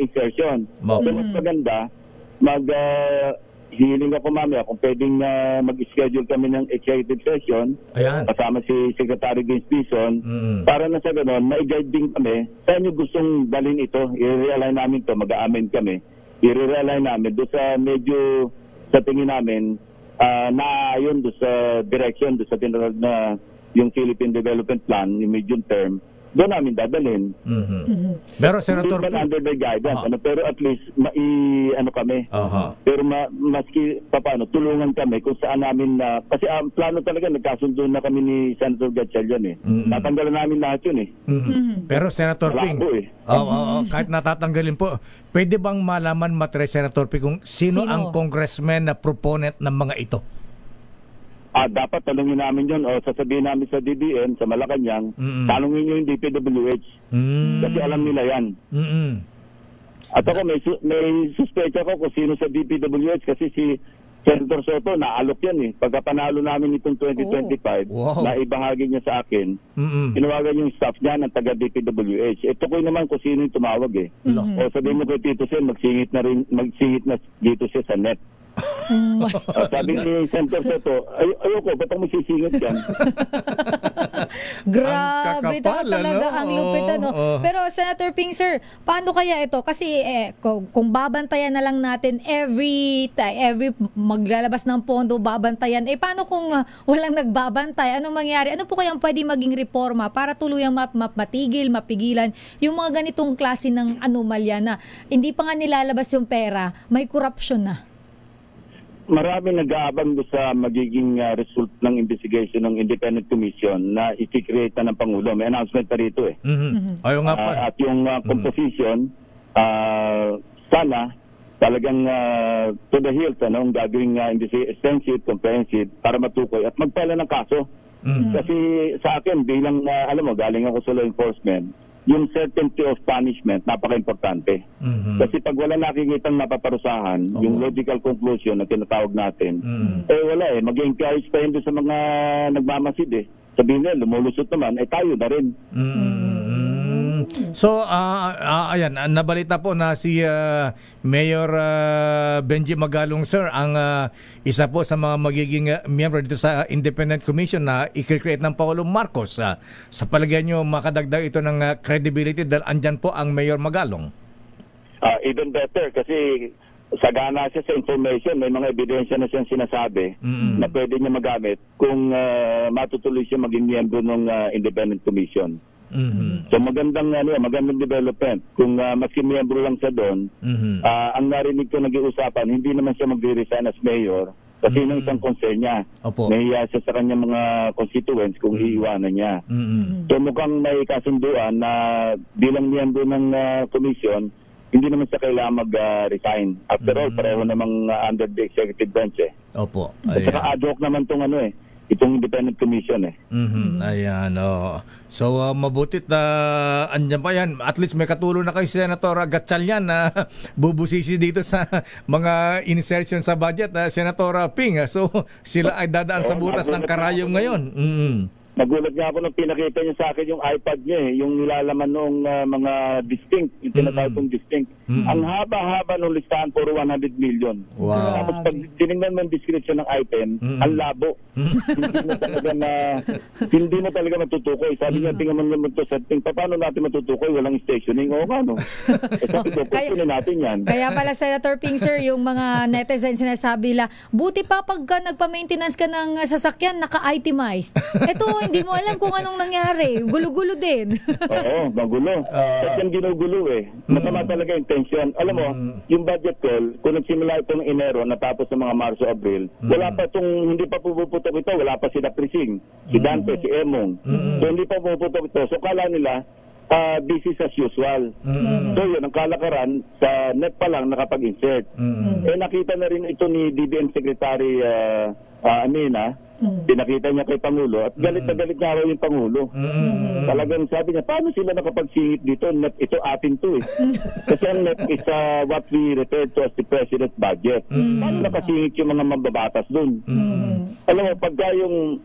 insertion. So mas maganda, hihiling ako mamaya kung pwedeng mag-schedule kami ng executive session kasama si Secretary Vince Bison para na sa gano'n, ma-guide din kami saan nyo gustong dalhin ito. I-realign namin to, mag-a-amend kami. I-realign namin doon sa medyo sa tingin namin naayon doon sa direction, doon sa tinatawag na yung Philippine Development Plan, yung medium term, doon namin dadalhin. Pero Senator Ping, under the guidance, pero at least kami. Pero maski paano tulungan kami kung saan namin kasi ang plano talaga nagkasundo na kami ni Senator Gatchalian eh. Tatanggalan namin lahat yun eh. Pero Senator Ping, kahit natatanggalin po, pwede bang malaman Senator Ping kung sino ang congressman na proponent ng mga ito? Dapat tanungin namin yun o sasabihin namin sa DBM, sa Malacanang, tanungin nyo yung DPWH. Kasi alam nila yan. At ako may suspecha ko kung sino sa DPWH kasi si Senator Soto, naalok yan eh. Pagka panalo namin itong 2025, na ibahagi niya sa akin, tinawagan yung staff niya ng taga DPWH. Ito ko naman kung sino yung tumawag eh. O sabihin mo kay Tito Sen, magsingit na dito siya sa net. Sabi ni Senator Soto, ayoko, ba't ako magsisingit yan? Grabe talaga ang lupit. Pero Senator Ping, sir, paano kaya ito? Kasi kung babantayan na lang natin every maglalabas ng pondo, babantayan, paano kung walang nagbabantay? Anong mangyari? Ano po kayang pwede maging reforma para tuluyang matigil, mapigilan yung mga ganitong klase ng anomalya na hindi pa nga nilalabas yung pera, may corruption na? Marami nag-aabang sa magiging result ng investigation ng Independent Commission na i-create na ng Pangulo. May announcement pa rito eh. Ayaw nga pa. At yung composition, sana talagang to the hilt, ang gagawing extensive, comprehensive para matukoy at magpala ng kaso. Kasi sa akin, bilang, galing ako sa law enforcement, yung certainty of punishment, napaka-importante. Kasi pag wala nakikitang napaparusahan, yung logical conclusion na tinatawag natin, wala eh. Mag-encourage pa yun sa mga nagmamasid eh. Sabihin nila, lumulusot naman, tayo na rin. So, ayan, nabalita po na si Mayor Benji Magalong, sir, ang isa po sa mga magiging member dito sa Independent Commission na i-create ng Pangulong Marcos. Sa palagay nyo, makadagdag ito ng credibility dahil andyan po ang Mayor Magalong? Even better, kasi sagana siya sa information, may mga ebidensya na siyang sinasabi na pwede niya magamit kung matutuloy siya maging miyembro ng Independent Commission. So magandang development. Kung maski miyembro lang siya doon, ang narinig ko nag-iusapan, hindi naman siya magre-resign as mayor kasi yun ang isang concern niya. Nahiya siya sa kanyang mga constituents kung iiwanan niya. So mukhang may kasunduan na bilang miyembro ng commission, hindi naman siya kailangan mag-resign. After all, pareho namang under the executive branch eh. Opo. At saka ad hoc naman itong independent commission eh. Ayan, So, mabutit na andyan pa yan. At least may katulong na kay Senator Gatchalian na bubusisi dito sa mga insertion sa budget, Senator Ping. So, sila ay dadaan sa butas ng karayom ngayon. Nagulat nga ako nung pinakita niya sa akin yung iPad niya yung nilalaman noong mga distinct, yung tinatawag kong distinct. Ang haba-haba nung listahan, puro 100 million. Wow. Tapos pag tinignan mo yung description ng item, ang labo. Hindi mo talaga matutukoy. Sabi niya, tingnan mo naman ito setting. Paano natin matutukoy? Walang stationing. O ano? Sabi ko, pwede natin yan. Kaya pala, Senator Ping, sir, yung mga netizens sinasabi la, buti pa pagka nagpa-maintenance ka ng sasakyan, naka-itemized. Ito, hindi mo alam kung anong nangyari. Gulo-gulo din. Oo, magulo. Kasi yung ginugulo eh. Masama talaga yung tension. Alam mo, yung budget call, kung nagsimula ito ng Enero, natapos ng mga Marso, Abril, wala pa hindi pa puputok ito, wala pa si Prising, si Dante, si Emong. So hindi pa puputok ito. So kala nila, business as usual. So yun, ang kalakaran, sa net pa lang nakapag-insert. Nakita na rin ito ni DBM Secretary Amina, pinakita niya kay Pangulo at galit na galit nga raw yung Pangulo. Talagang sabi niya, paano sila nakapagsingit dito? Net, ito atin to eh. Kasi ang net is what we refer to as the President's budget. Paano nakasingit yung mga mambabatas dun? Alam mo, pagka yung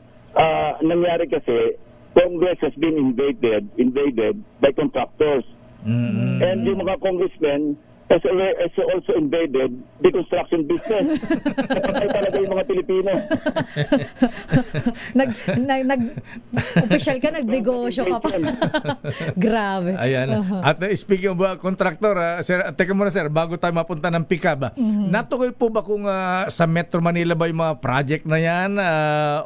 nangyari kasi, Congress has been invaded by contractors. And yung mga congressmen has also invaded the construction business. Kapag talaga yung mga Pilipino. Official ka, nagdegosyo ka pa. Grabe. Ayan. At speaking of contractor, sir, teka muna sir, bago tayo mapunta ng PICAB, natukoy po ba kung sa Metro Manila ba yung mga project na yan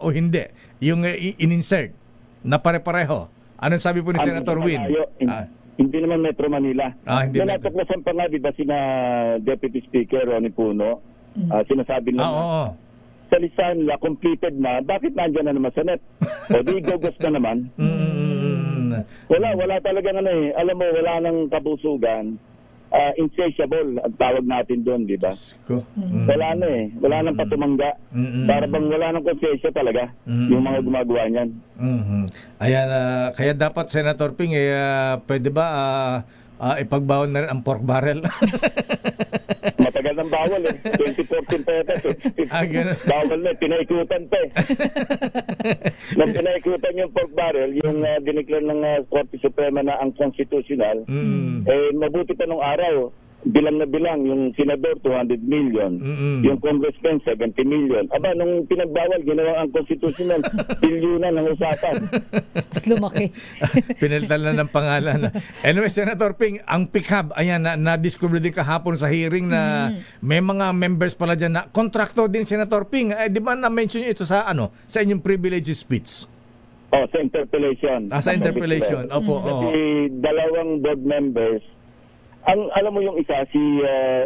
o hindi? Yung in-insert na pare-pareho. Anong sabi po ni Senator Win? Hindi naman Metro Manila. Hindi natuklasan pa nga, di ba, sina Deputy Speaker Ronnie Puno, sinasabi nila sa listahan nila, completed na, bakit nandiyan na naman sa net? O di gogos na naman. Wala talaga alam mo, wala nang kabusugan. Insatiable ang tawag natin doon, di ba? Wala nang patumangga. Para bang wala nang konsensya talaga yung mga gumagawa niyan. Ayan, kaya dapat Senator Ping pwede ba ipagbawal na rin ang pork barrel? Matagal ng bawal 2014 pa yata. Bawal na, pinaikutan pa Nang pinaikutan yung pork barrel, yung dineclare ng Korte Suprema na unconstitutional, mabuti pa nung araw, bilang na bilang, yung senador 200 million, yung congressman 70 million. Aba, nung pinagbawal, ginawa ang constitutional, bilyunan ng usapan. Mas lumaki. Pinalitan na ng pangalan. Anyway, Senator Ping, ang PICAB, ayan, na-discover din kahapon sa hearing na may mga members pala dyan na contractor din, Senator Ping. Di ba na-mention nyo ito sa inyong privilege speech? Sa interpellation. Sa interpellation, opo. Kasi dalawang board members, alam mo yung isa, si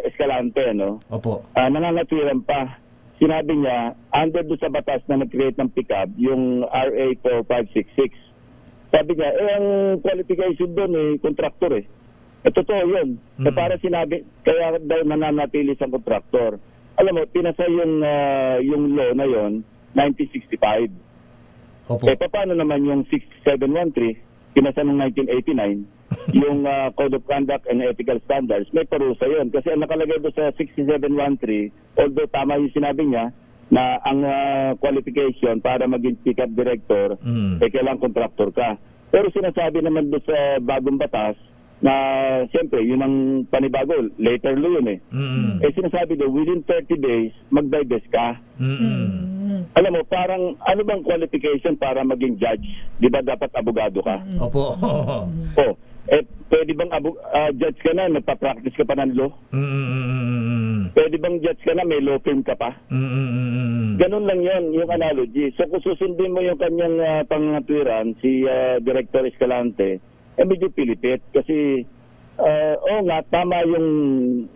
Escalante, no? Opo. Nangangatwiran pa. Sinabi niya, under do sa batas na nag-create ng PICAB, yung RA 4566. Sabi niya, ang qualification doon contractor totoo yun. Para sinabi, kaya daw nananatili sa contractor. Alam mo, pinasa yung law na yon 1965. Opo. Paano naman yung 6713, pinasa ng 1989, yung Code of Conduct and Ethical Standards, may parusa yun. Kasi ang nakalagay doon sa 6713, although tama yung sinabi niya, na ang qualification para maging PICAB director, kailangan contractor ka. Pero sinasabi naman doon sa bagong batas, na siyempre, yun ang panibago, later law yun sinasabi doon, within 30 days, mag-divest ka. Alam mo, parang ano bang qualification para maging judge? Di ba dapat abogado ka? Opo. Pwede bang judge ka na, nagpa-practice ka pa ng law? Pwede bang judge ka na, may law firm ka pa? Ganun lang yon yung analogy. So kung susundin mo yung kanyang pangatwiran, si Director Escalante, medyo pilipit. Kasi, nga, tama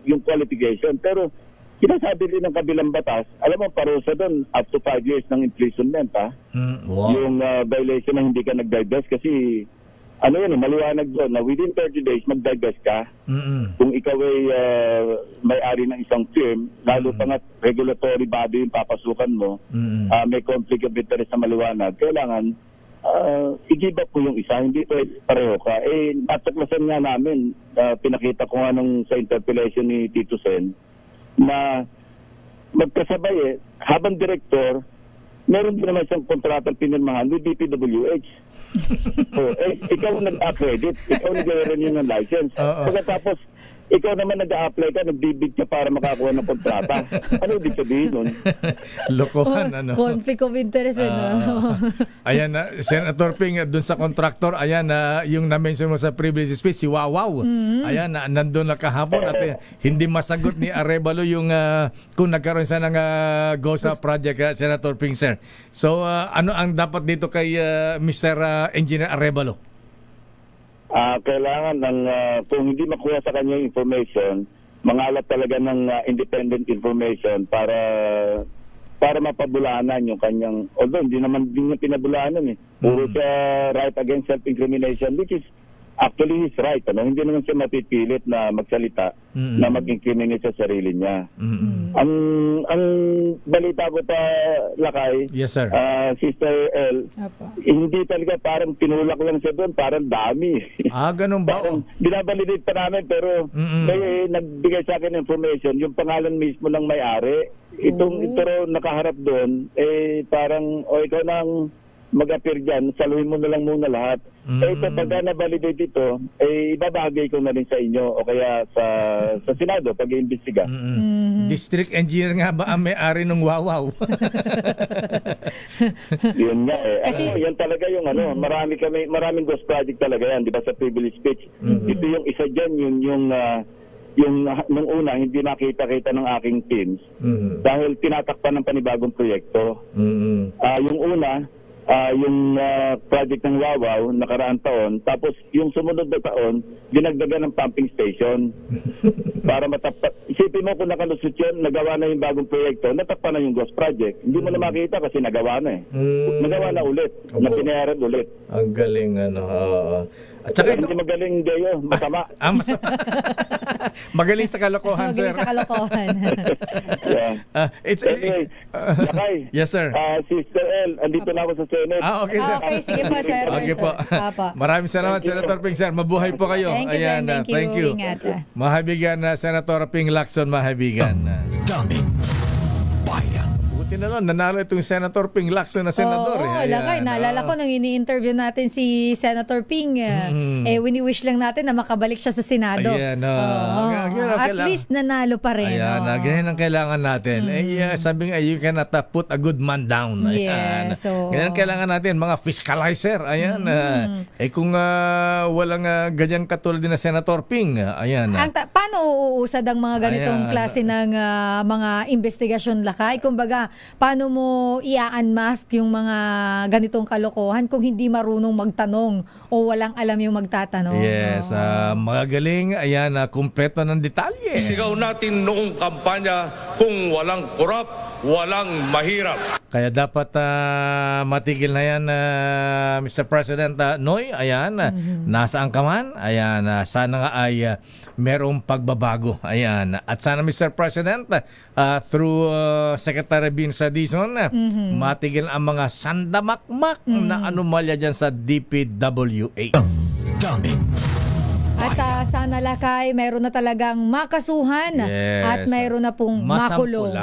yung qualification. Pero, sinasabi rin ng kabilang batas, alam mo, parusa doon, up to 5 years ng imprisonment, ha? Wow. Yung violation na hindi ka nag-divest kasi maliwanag doon na within 30 days mag-divest ka. Kung ikaw ay may-ari ng isang firm, lalo pa nga regulatory body yung papasukan mo, may conflict of interest na maliwanag, kailangan i-give up mo yung isa, hindi pareho ka. Natuklasan nga namin, pinakita ko nga sa interpellation ni Tito Sen, na magkasabay habang director, meron din naman siyang kontratang pinirmahan with DPWH. So, ikaw nag-accredit, ikaw nag-renew ng license. Pagkatapos, ikaw naman nag-a-apply ka, nag-bid ka para makakuha ng kontrata. Ano ibig sabihin nun? Lokohan, Conflict of interest, Ayan na, Senator Ping, dun sa contractor, ayan na, yung na-mention mo sa privilege speech, si Wawaw. Ayan na, nandun na kahapon at hindi masagot ni Arevalo yung kung nagkaroon siya ng GOSA project, Senator Ping, sir. So, ano ang dapat dito kay Mr. Engineer Arevalo? Kailangan kung hindi makuha sa kanya yung information, mangalap talaga ng independent information para mapabulaanan yung kanyang, although hindi niya pinabulaanan puro siya right against self-incrimination, which is actually his right. Hindi naman siya mapipilit na magsalita na mag-incriminate sa sarili niya. Ang balita ko pa, Lakay, yes, sir. Sister L, hindi talaga, parang tinulak lang siya doon, parang dami. Ganun ba? Binabalidate pa namin, pero may nagbigay sa akin information, yung pangalan mismo ng may-ari. Ito nakaharap doon, parang, ikaw nang mag-appear dyan, saluhin mo na lang muna lahat. Ito, pagka na-validate ito, ibabagay ko na rin sa inyo o kaya sa Senado pag-iimbestiga. District engineer nga ba ang may-ari ng Wawaw? Yun nga yan talaga yung maraming ghost project talaga yan, di ba, sa privilege speech. Ito yung isa dyan, yung nung una, hindi nakita-kita ng aking teams dahil tinatakpan ng panibagong proyekto. Yung una, yung project ng Wawaw nakaraang taon, tapos yung sumunod na taon dinagdagan ng pumping station para matapat. Isipin mo kung nakalusot yun, nagawa na yung bagong proyekto, natakpan na yung ghost project. Hindi mo na makita kasi nagawa na nagawa na ulit, na pinayaran ulit. Ang galing At saka hindi magaling Gayo, masama. Magaling sa kalokohan, sir. Magaling sa kalokohan. Lakay. Yes, sir. Sister L, andito na ako sa Senate. Okay, sir. Okay, sige po, sir. Okay po. Maraming salamat, Senator Ping, sir. Mabuhay po kayo. Thank you, sir. Thank you. Ingat. Mahabigan na Senator Ping Lacson, mahabigan. Daming bayan. Buti na lang, nanalo itong Senator Ping Lacson na senador. Lakay. Naalala ko nang ini-interview natin si Senator Ping. Wini-wish lang natin na makabalik siya sa Senado. Ayan, at least nanalo pa rin. Ayan, ganyan ang kailangan natin. Sabi nga, you cannot put a good man down. Ayan. Ganyan kailangan natin, mga fiscalizer. Ayan. Kung walang ganyan katulad din na Senator Ping, ayan. Paano uuusad ang mga ganitong klase ng mga investigasyon, Lakay? Kumbaga, paano mo i-unmask yung mga ganitong kalokohan kung hindi marunong magtanong o walang alam yung magtatanong? Yes, magagaling. Ayan, kumpleto ng detalye. Sigaw natin noong kampanya, kung walang korap, walang mahirap. Kaya dapat matigil na yan, Mr. President Noy. Ayan, nasaan ka man? Ayan, sana nga ay merong pagbabago. Ayan. At sana, Mr. President, through Secretary Binsa Dizon, matigil ang mga sandamakmak na anomalya dyan sa DPWH. Daming At sana lakay, mayroon na talagang makasuhan at mayroon na pong makulong.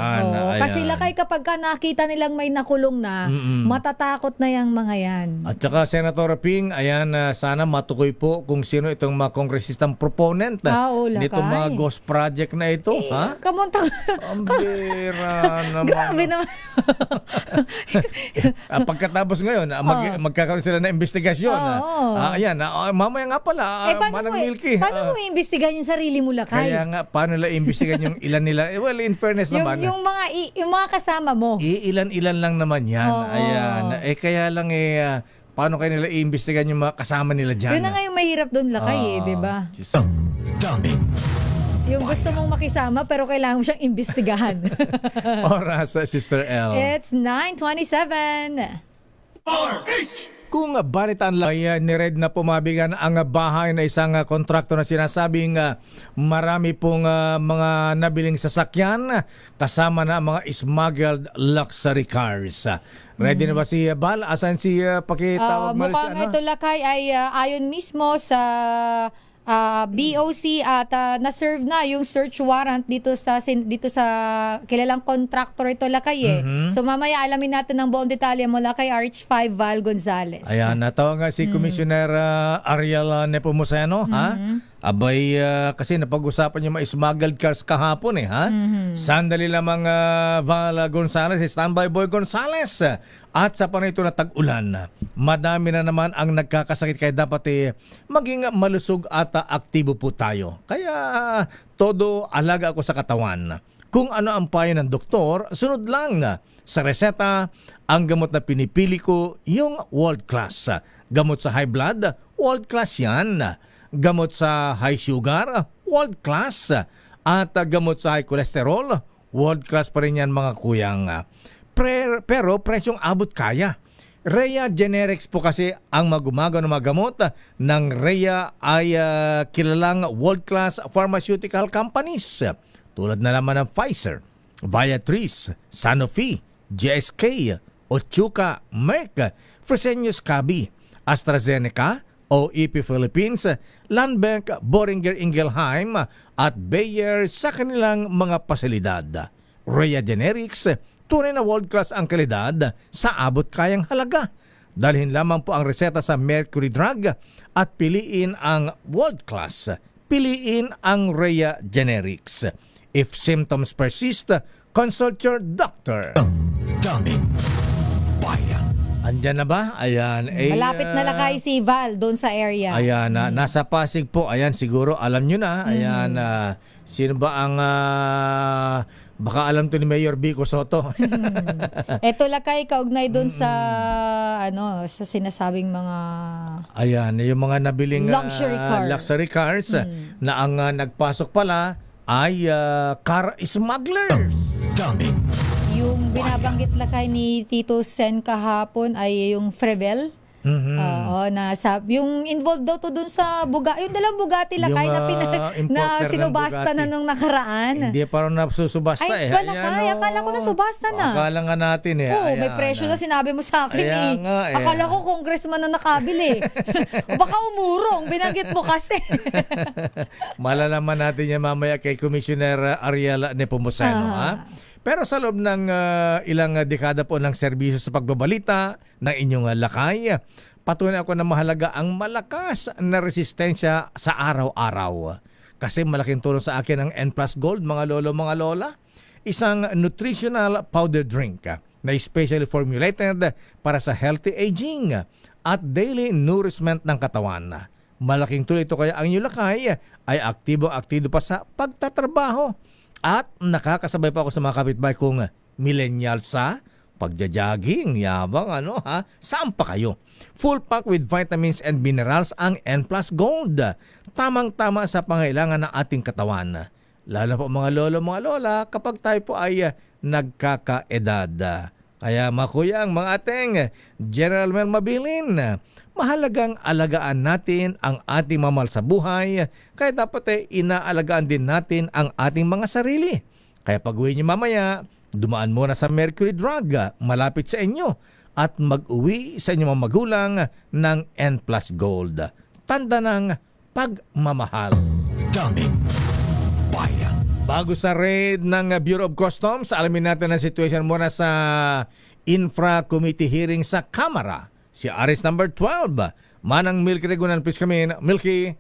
Kasi lakay kapag ka nakita nilang may nakulong na, matatakot na yung mga yan. At saka Senator Ping, ayan, sana matukoy po kung sino itong mga kongresistang proponent nitong mga ghost project na ito. Kamunta. Ang bira naman. Grabe naman. Pagkatapos ngayon, magkakaroon sila ng investigasyon. Ayan, mamaya nga pala, paano mo iimbestigahan yung sarili mo, lakay? Kaya nga, paano nila iimbestigahan yung ilan nila? Well, in fairness naman. Yung mga kasama mo. Ilan-ilan lang naman yan. Ayan. Kaya lang paano kayo nila iimbestigahan yung mga kasama nila dyan? Yun na nga yung mahirap doon, lakay, di ba? Yung gusto mong makisama pero kailangan mo siyang imbestigahan. Oras, Sister L. It's 9:27. Kung balitaan lang, nired na pumabigan ang bahay na isang kontraktor na sinasabing marami pong mga nabiling sasakyan kasama na mga smuggled luxury cars. Ready na ba si Bal? Asan si pakitawag mo? Mukhang ito, lakay, ay ayon mismo sa BOC at na-serve na yung search warrant dito sa kilalang contractor ito, lakay . So mamaya alamin natin ng buong detalye mula kay RH5 Val Gonzales. Ayan, natawag nga si Commissioner Ariel Nepomuceno, Abay, kasi napag-usapan yung mga smuggled cars kahapon Sandali lamang Val Gonzales, standby boy Gonzales. At sa panito na tag-ulan, madami na naman ang nagkakasakit kaya dapat maging malusog at aktibo po tayo. Kaya todo alaga ako sa katawan. Kung ano ang payo ng doktor, sunod lang. Sa reseta, ang gamot na pinipili ko, yung world class. Gamot sa high blood, world class yan. Gamot sa high sugar, world class. At gamot sa high cholesterol, world class pa rin yan mga kuyang. Pero presyong abot kaya. Rhea Generics po kasi ang magumagaw ng mga gamot ng Rhea ay kilalang world-class pharmaceutical companies. Tulad na naman ng Pfizer, Viatris, Sanofi, GSK, Otsuka, Merck, Fresenius Kabi, AstraZeneca, OEP Philippines, Landbank, Boehringer Ingelheim at Bayer sa kanilang mga pasilidad. Rhea Generics, tunay na world-class ang kalidad sa abot kayang halaga. Dalhin lamang po ang reseta sa Mercury Drug at piliin ang world-class. Piliin ang Rhea Generics. If symptoms persist, consult your doctor. Andyan na ba? Ayan. Malapit na lakay si Val doon sa area. Ayan, nasa Pasig po. Ayan, siguro alam nyo na. Ayan, sino ba ang... baka alam to ni Mayor Vico Soto. Ito lakay, kaugnay doon sa sa sinasabing mga... Ayan, yung mga nabiling luxury cars na ang nagpasok pala ay car smugglers. Yung binabanggit lakay ni Tito Sen kahapon ay yung Frevel. Yung involved daw to dun sa yung dalawang Bugatti lakay na sinubasta na nung nakaraan. Hindi parang nasusubasta Ay, akala ko nasubasta na. Akala nga natin may presyo na sinabi mo sa akin Akala ko congressman na nakabili. Baka umurong, binanggit mo kasi. Malalaman natin yan mamaya kay Commissioner Ariel Nepomuceno. Pero sa loob ng ilang dekada po ng serbisyo sa pagbabalita ng inyong lakay, patunay ako na mahalaga ang malakas na resistensya sa araw-araw. Kasi malaking tulong sa akin ang N+ Gold, mga lolo, mga lola. Isang nutritional powder drink na specially formulated para sa healthy aging at daily nourishment ng katawan. Malaking tulong ito kaya ang inyong lakay ay aktibo-aktibo pa sa pagtatrabaho. At nakakasabay pa ako sa mga kapitbahay kong millennial sa pagja-jogging, yabang saan pa kayo? Full pack with vitamins and minerals ang N+ Gold. Tamang-tama sa pangailangan ng ating katawan. Lalo po mga lolo, mga lola kapag tayo po ay nagkakaedad. Kaya makuyang mga ateng, General Mel Mabilin, mahalagang alagaan natin ang ating mamahal sa buhay, kaya dapat inaalagaan din natin ang ating mga sarili. Kaya pag-uwi niyo mamaya, dumaan muna sa Mercury Drug, malapit sa inyo, at mag-uwi sa inyong mga magulang ng N+ Gold. Tanda ng pagmamahal. Daming bayan. Bago sa raid ng Bureau of Customs, alamin natin ang situation muna sa Infra Committee hearing sa Kamara. Si Aris number 12, Manang Milky Regunan, please come in. Milky.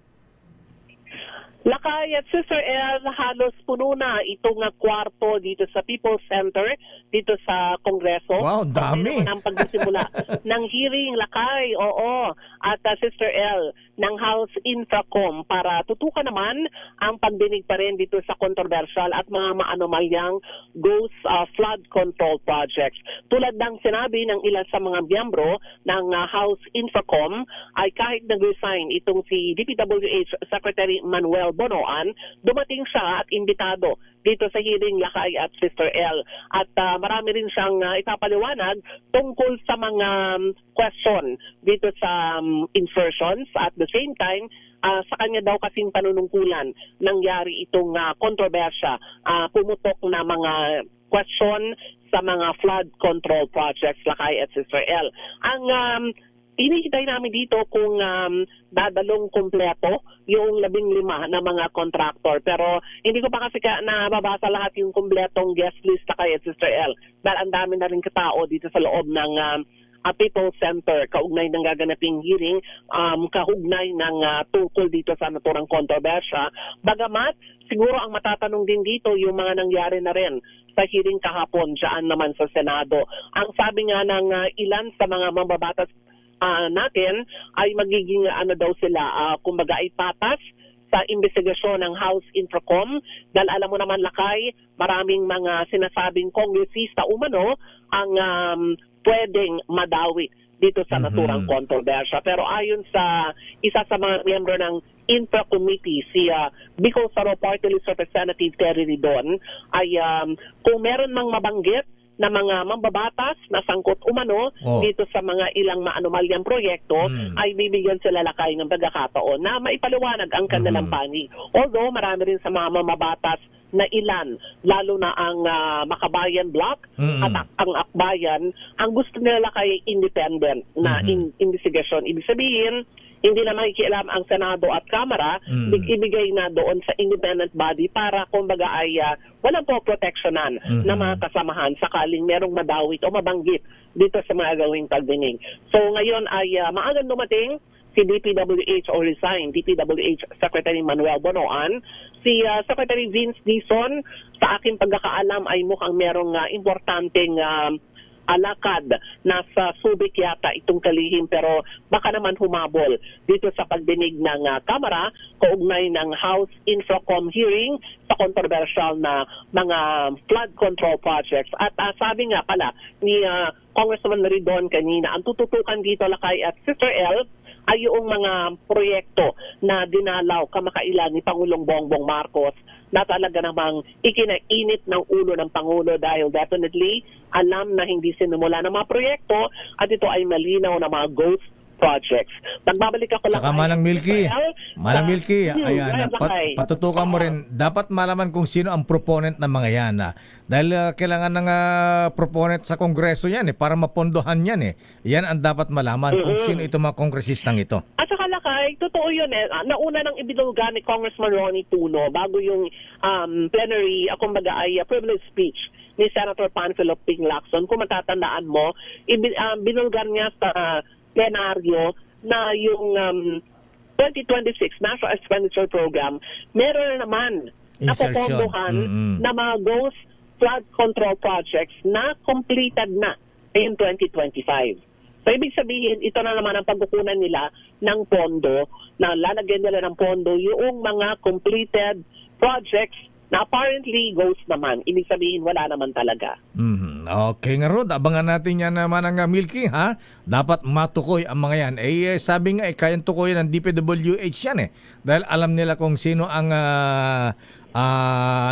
Lakay at Sister El, halos puno na itong kwarto dito sa People's Center, dito sa Kongreso. Wow, dami. Ang pagsisimula ng hearing, Lakay, oo. At Sister El, ng House Infracom para tutukan naman ang pagdinig pa rin dito sa controversial at mga maanomalyang ghost flood control projects. Tulad ng sinabi ng ilan sa mga miyembro ng House Infracom, ay kahit nag-resign itong si DPWH Secretary Manuel Bonoan, dumating siya at imbitado dito sa hearing, Lakay at Sister El. At marami rin siyang ipapaliwanag tungkol sa mga question dito sa insertions. At the same time, sa kanya daw kasing panunungkulan nangyari itong kontrobersya, pumutok na mga question sa mga flood control projects, Lakay at Sister El. Ang hinihintay namin dito kung dadalong kumpleto yung 15 na mga contractor. Pero hindi ko pa kasi nababasa lahat yung kumpletong guest list na kay Sister El. Dahil ang dami na rin katao dito sa loob ng People's Center, kaugnay ng gaganaping hearing, kaugnay ng tungkol dito sa naturang kontrobersya. Bagamat, siguro ang matatanong din dito yung mga nangyari na rin sa hearing kahapon dyan naman sa Senado. Ang sabi nga ng ilan sa mga mambabatas natin ay magiging daw sila, kumbaga ay patas sa investigasyon ng House Infracom. Dahil alam mo naman, Lakay, maraming mga sinasabing kongresista umano ang pwedeng madawi dito sa naturang kontrobersya. Pero ayon sa isa sa mga miyembro ng Infra Committee, si Bicol Saro Party List Representative Terry Ridon, ay kung meron mang mabanggit na mga mambabatas na sangkot umano dito sa mga ilang maanomalyang proyekto, ay bibigyan sila, Lakay, ng pagkakataon na maipaliwanag ang kanilang panig. Although marami rin sa mga mambabatas na ilan, lalo na ang Makabayan Block at ang Akbayan, ang gusto nila, Lakay, independent na investigation. Ibig sabihin, hindi na makikialam ang Senado at Kamara, ibigay na doon sa independent body para kumbaga ay walang po proteksyonan na mga kasamahan sakaling merong madawit o mabanggit dito sa mga gawing pagdinig. So ngayon ay maagang dumating si DPWH o resign DPWH Secretary Manuel Bonoan. Si Secretary Vince Dizon, sa aking pagkakaalam ay mukhang merong importanteng alakad. Nasa Subic yata itong kalihim, pero baka naman humabol dito sa pagdinig ng Kamara kaugnay ng House Infracom hearing sa controversial na mga flood control projects. At sabi nga pala ni Congressman Ridon kanina, ang tututukan dito, Lakay at Sister El, ay yung mga proyekto na dinalaw kamakailan ni Pangulong Bongbong Marcos na talaga namang ikinainit ng ulo ng Pangulo dahil definitely alam na hindi sinimula ng mga proyekto at ito ay malinaw na mga ghost projects. Nagbabalik ako lang. Saka Manang Milky, ayan, patutukan mo rin, dapat malaman kung sino ang proponent ng mga yan. Dahil kailangan ng proponent sa Kongreso yan para mapondohan yan. Yan ang dapat malaman kung sino itong mga kongresistang ito. At saka, Lakay, totoo yun nauna nang ibinulga ni Congressman Ronnie Tuno bago yung plenary, kumbaga ay privilege speech ni Senator Panfilo Ping Lacson. Kung matatandaan mo, binulgar niya sa plenaryo na yung 2026 National Expenditure Program, meron na naman napopondohan na mga ghost flood control projects na completed na in 2025. So, ibig sabihin, ito na naman ang pagkukunan nila ng pondo, na lalagyan nila ng pondo yung mga completed projects na apparently ghost naman. Ibig sabihin, wala naman talaga. Okay nga, Rod. Abangan natin yan naman ang Milky, ha? Dapat matukoy ang mga yan. Sabi nga, kayang tukoy ng DPWH yan Dahil alam nila kung sino ang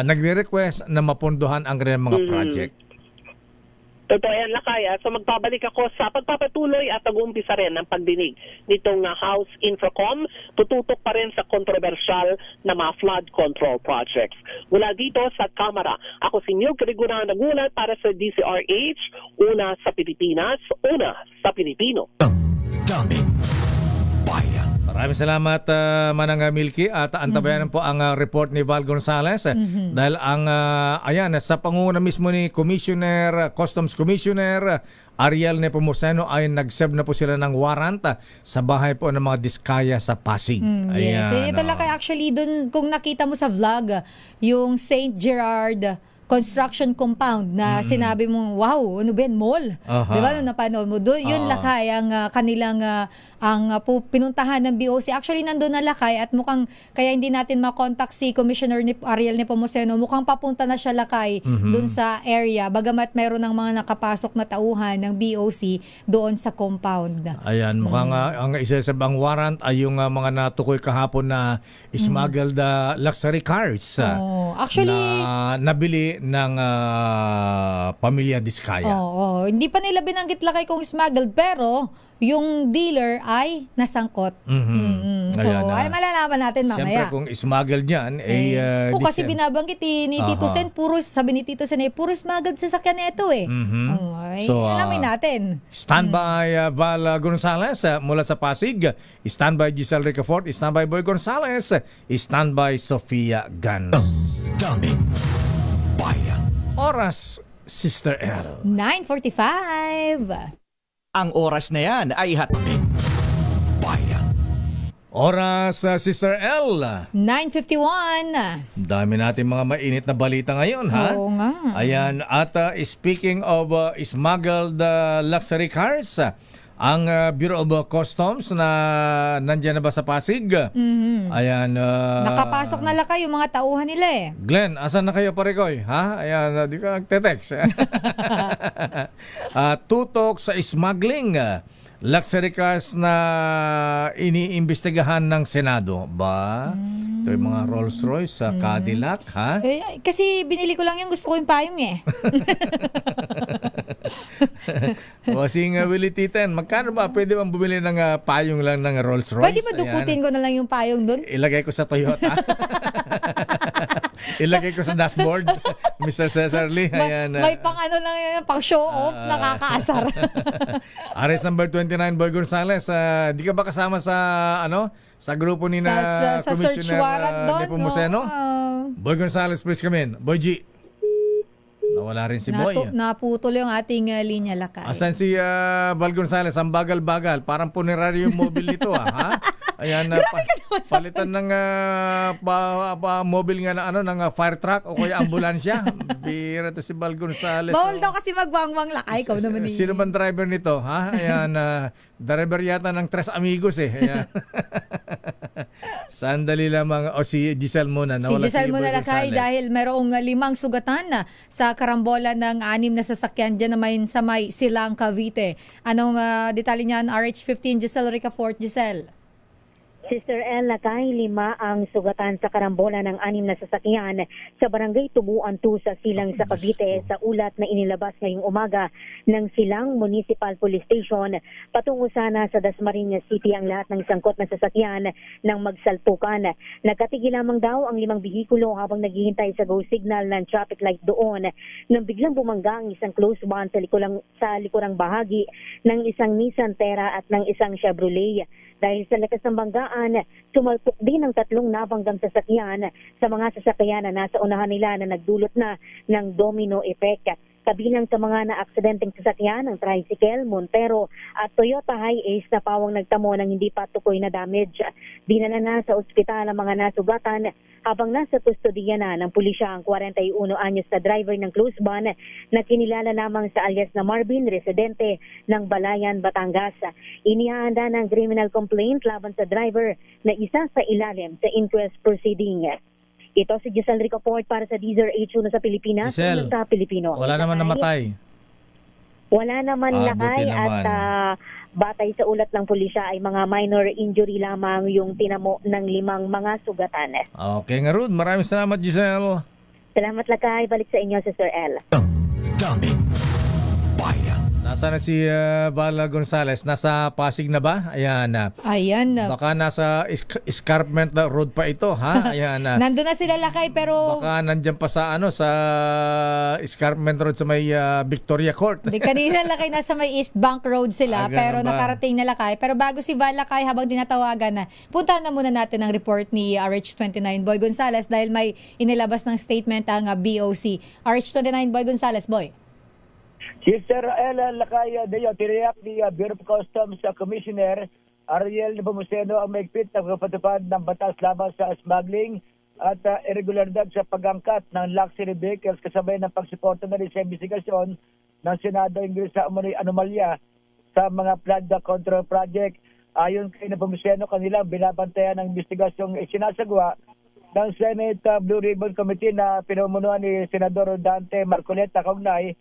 nagre-request na mapondohan ang kanilang mga project. Totoo yan, Lakay. So magpabalik ako sa pagpapatuloy at pag-uumpisa rin ng pagdinig nitong House Infracom. Tututok pa rin sa kontrobersyal na mga flood control projects. Mula dito sa Kamara, ako si Milky Regunan, nagulat para sa DCRH. Una sa Pilipinas, una sa Pilipino. Daming bayan. Maraming salamat, Manang Milky, at antabayanan po ang report ni Val Gonzales dahil ang ayan sa pangunguna mismo ni Customs Commissioner Ariel Nepomuceno ay nag-serve na po sila ng warrant sa bahay po ng mga diskaya sa Pasig. Yes, ito lang kaya actually dun kung nakita mo sa vlog yung St. Gerard construction compound na sinabi mong wow, ano ba yan, mall? Di ba nung napanood mo? Doon yun lakay ang kanilang pinuntahan ng BOC. Actually nandun na lakay at mukhang kaya hindi natin makontakt si Commissioner Ariel Nepomuceno. Mukhang papunta na siya lakay doon sa area. Bagamat meron ng mga nakapasok na tauhan ng BOC doon sa compound. Ayan, mukhang ang isa sa bang warrant ay yung mga natukoy kahapon na smuggled luxury cars actually, na nabili ng pamilya Diskaya. Hindi pa nila binanggit lakay kung smuggled pero yung dealer ay nasangkot. So, malalaman natin mamaya. Siyempre kung smuggled yan, kasi binabanggit ni Tito Sen, sabi ni Tito Sen, puro smuggled sasakyan na ito So, alamin natin. Standby Val Gonzales mula sa Pasig. Standby Giselle Ricafort. Standby Boy Gonzales. Standby Sofia Gan. Daming bayan. Oras, Sister L. 9:45. Ang oras na yan ay bayan. Oras, Sister L. 9:51. Dami natin mga mainit na balita ngayon, ha? Oo nga. Ayan, at speaking of smuggled luxury cars, ang Bureau of Customs na nandiyan na ba sa Pasig? Ayan. Nakapasok na lakay yung mga tauhan nila Glenn, asan na kayo parekoy? Ha? Ayan, di ka nagte-text. Tutok sa smuggling. Luxury cars na iniimbestigahan ng Senado. Ba? Ito yung mga Rolls Royce, Cadillac, ha? Kasi binili ko lang yung gusto ko yung payong Wasing Willie Titen, magkano ba pwede bang bumili ng payong lang ng Rolls Royce? Pwede ba dukutin ko na lang yung payong doon? Ilagay ko sa Toyota. Ilagay ko sa dashboard. Mr. Cesar Lee. Ayan, may pang ano lang yan, pang show off, nakakaasar. Arrest number 29, Boy Gonzales. Di ka ba kasama sa sa grupo ni na Commissioner Nepomuceno? Boy Gonzales, please come in. Boy G. Nawala rin si Boy. Naputol yung ating linya lakay. Asan si Val Gonzales? Ang bagal-bagal. Parang puneraryo yung mobile nito, ha? Ayan, palitan ng mobile nga na ng fire truck o kaya ambulansya. Bira to si Val Gonzales. Bawal daw kasi magwangwang lakay. Ikaw naman Sino bang driver nito, ha? Ayan, driver yata ng Tres Amigos, Ayan. Sandali lamang. Si Giselle muna. Si Giselle muna lakay dahil mayroong 5 sugatan na sa karambola ng 6 na sasakyan dyan naman sa may Silang, Cavite. Anong detalye niyan? RH15, Giselle Ricafort. Giselle. Sister L, lakay 5 ang sugatan sa karambola ng 6 na sasakyan sa barangay Tubuan 2 sa Silang sa Cavite sa ulat na inilabas ngayong umaga ng Silang Municipal Police Station. Patungo sana sa Dasmariñas City ang lahat ng sangkot na sasakyan ng magsalpukan. Nagkatigil lamang daw ang 5 bihikulo habang naghihintay sa go signal ng traffic light doon nang biglang bumangga ang isang close van sa likurang bahagi ng isang Nissan Terra at ng isang Chevrolet. Dahil sa lakas ng banggaan, sumalpok din ang 3 nabanggang sasakyan sa mga sasakyan na nasa unahan nila na nagdulot na ng domino effect. Kabilang sa mga na-aksidenteng sasakyan ng tricycle, Montero at Toyota Hiace na pawang nagtamo ng hindi pa tukoy na damage. Dinala na sa ospital ang mga nasugatan habang nasa kustodiya na ng pulisya ang 41 anyos na driver ng close van na kinilala lamang sa alias na Marvin, residente ng Balayan, Batangas. Inihahanda ng criminal complaint laban sa driver na isa sa ilalim sa inquest proceeding. Ito si Giselle Ricafort para sa Deezer H1 sa Pilipinas. Giselle, sa Pilipino. Wala naman namatay. Wala naman lakay at batay sa ulat ng pulisya ay mga minor injury lamang yung tinamo ng 5 mga sugatan. Okay nga Rud, maraming salamat Giselle. Salamat lakay, balik sa inyo Sister L. Daming bayan. Nasaan na si Val Gonzales? Nasa Pasig na ba? Ayan. Ayan. Baka nasa Escarpment Road pa ito, ha? Ayan. Nandun na sila Lakay, pero... Baka nandyan pa sa Escarpment Road sa may Victoria Court. Hindi, kanina Lakay, nasa may East Bank Road sila, pero nakarating na Lakay. Pero bago si Val Lakay, habang tinatawagan na, punta na muna natin ang report ni RH29 Boy Gonzales dahil may inilabas ng statement ang BOC. RH29 Boy Gonzales, Boy. Sister Ella Lakay Deo, tiniyak ni Bureau of Customs Commissioner Ariel Nepomuceno ang maigpit na pagpatupad ng batas laban sa smuggling at irregularidad sa pag-angkat ng luxury vehicles kasabay ng pagsuporta na rin sa investigasyon ng Senado Ingles sa anomalya sa mga flood control project. Ayon kay Nepomuceno, kanilang binabantayan ng investigasyong isinasagawa ng Senate Blue Ribbon Committee na pinumunuan ni Senador Dante Marcoleta kaugnay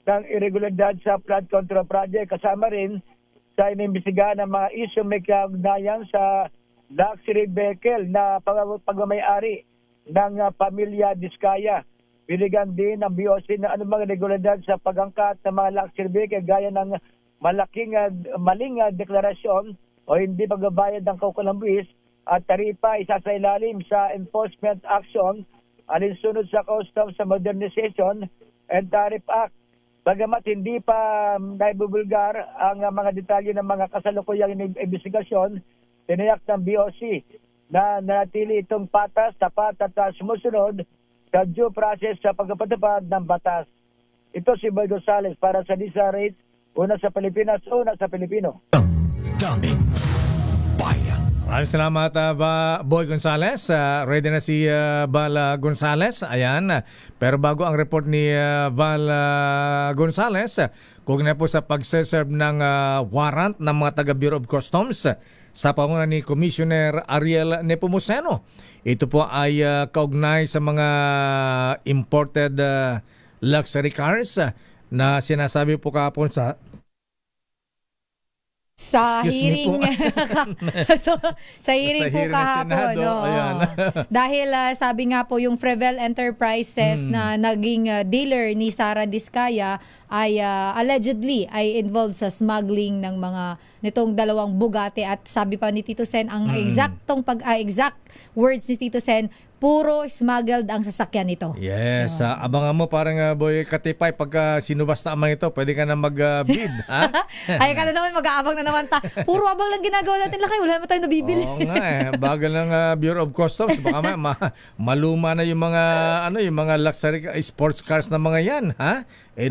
ng irregularidad sa flood control project, kasama rin sa inimbestigahan ng mga isyong may kaugnayan sa luxury vehicle na pagmamayari ng pamilya Diskaya. Binigyan din ng BOC na anumang irregularidad sa pag-angkat ng mga luxury vehicle gaya ng maling deklarasyon o hindi pagbabayad ng kaukulang buwis at taripa isasailalim sa enforcement action alinsunod sa Customs Modernization and Tariff Act. Bagamat hindi pa naibubulgar ang mga detalye ng mga kasalukuyang investigasyon, tiniyak ng BOC na nanatili itong patas, tapat at sumusunod sa due process sa pagpapatupad ng batas. Ito si Boy Gonzales para sa DZRH, una sa Pilipinas, una sa Pilipino. Daming bayan. Maraming salamat, Boy Gonzales. Ready na si Val Gonzales. Ayan. Pero bago ang report ni Val Gonzales, kugnay po sa pagseserve ng warrant ng mga taga Bureau of Customs sa panguna ni Commissioner Ariel Nepomuceno. Ito po ay kaugnay sa mga imported luxury cars na sinasabi po kahapon sa hearing sa hearing po kahapon. Dahil sabi nga po yung Frevel Enterprises na naging dealer ni Sara Diskaya ay allegedly ay involved sa smuggling ng mga nitong dalawang Bugatti at sabi pa ni Tito Sen ang exact words ni Tito Sen, puro smuggled ang sasakyan nito. Yes, abangan mo parang Boy Katipay pagka sinubasta amang ito, pwede ka na mag-bid. Ay ka na naman, mag-aabang na naman ta. Puro abang lang ginagawa natin Lakay, wala naman tayong nabibili. Oo nga bagal ng Bureau of Customs, baka maluma na yung mga yung mga luxury sports cars na mga yan,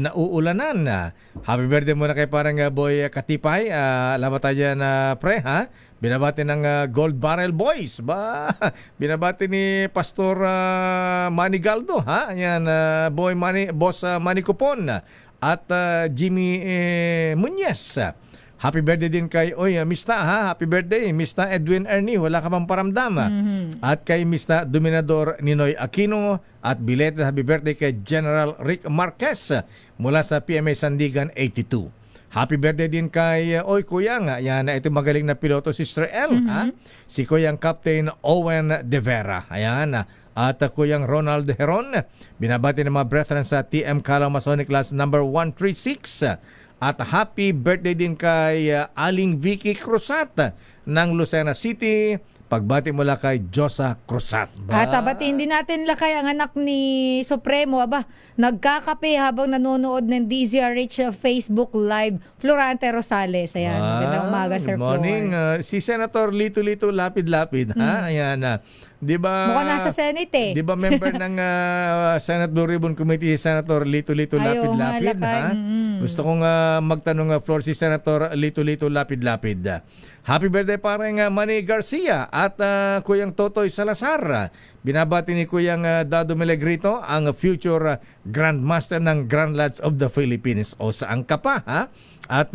nauulanan. Happy birthday muna kay parang Boy Katipay. Labat tayo dyan, pre, binabati ng Gold Barrel Boys. Binabati ni Pastor Manny Galdo, Ayan, Boss Manny Cupon at Jimmy Muñez. Happy birthday din kay Mista, happy birthday Mista Edwin Ernie, wala ka pang paramdam. At kay Mista Dominador Ninoy Aquino at belated happy birthday kay General Rick Marquez mula sa PMA Sandigan 82. Happy birthday din kay Kuyang. Ayan, ito magaling na piloto, Sister L. Si Kuyang Captain Owen De Vera. Ayan, at Kuyang Ronald Heron. Binabati ng mga brethren sa TM Calao Masonic Class number 136. At happy birthday din kay Aling Vicky Cruzat ng Lucena City. Pagbati mula kay Josa Cruzat. At batiin din natin Lakay ang anak ni Supremo. Nagkakape habang nanonood ng DZRH Facebook Live. Florante Rosales. Ayan, magandang umaga, Sir Flor. Good morning. Si Senator Lito Lapid-Lapid. Ayan. Diba, mukhang nasa Senate Di ba member ng Senate Blue Ribbon Committee si Senator Lito Lapid-Lapid? Gusto kong magtanong Flor si Senator Lito Lapid-Lapid. Happy birthday parang Manny Garcia at Kuyang Totoy Salazar. Binabati ni Kuyang Dado Melegrito ang future Grandmaster ng Grand Lodge of the Philippines. O saan ka pa, At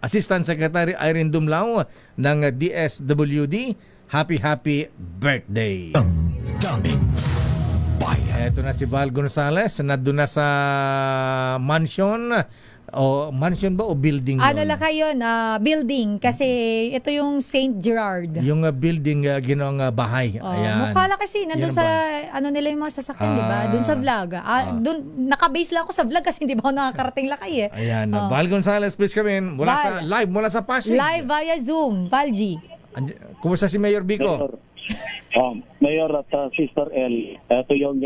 Assistant Secretary Irene Dumlao ng DSWD. Happy birthday. Daming bayan. Eto na si Val Gonzales, nandun na sa mansion O mansion ba o building Ano yun? Lakay yun? Building. Kasi ito yung St. Gerard. Yung building ginawang bahay. Ayan. Mukha lang kasi nandun Yan sa ba? ano nila yung mga sasakyan, di ba? Doon sa vlog. Doon nakabase lang ako sa vlog kasi hindi ba ako nakakarating Lakay eh. Ayan. Val Gonzales, please come in. Live mula sa Pasig. Live via Zoom. Valji. Kumusta si Mayor Vico? Mayor at Sister L, ito yung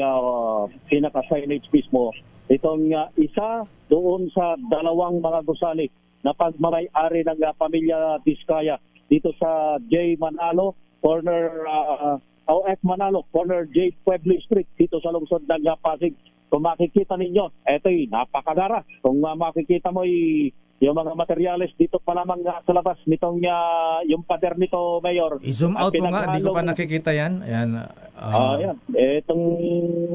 pinaka-signage mismo. Itong isa doon sa dalawang mga gusali na pagmamay-ari ng pamilya Diskaya dito sa J. Manalo, corner F. Manalo, corner J. Pueblo Street dito sa lungsod ng Pasig. Kung makikita ninyo, ito'y napakagara. Kung makikita mo yung mga materyales dito pa lamang sa labas nitong yung pader nito, Mayor. I-zoom out mo nga, hindi ko pa nakikita yan. Ayan. Ayan. Itong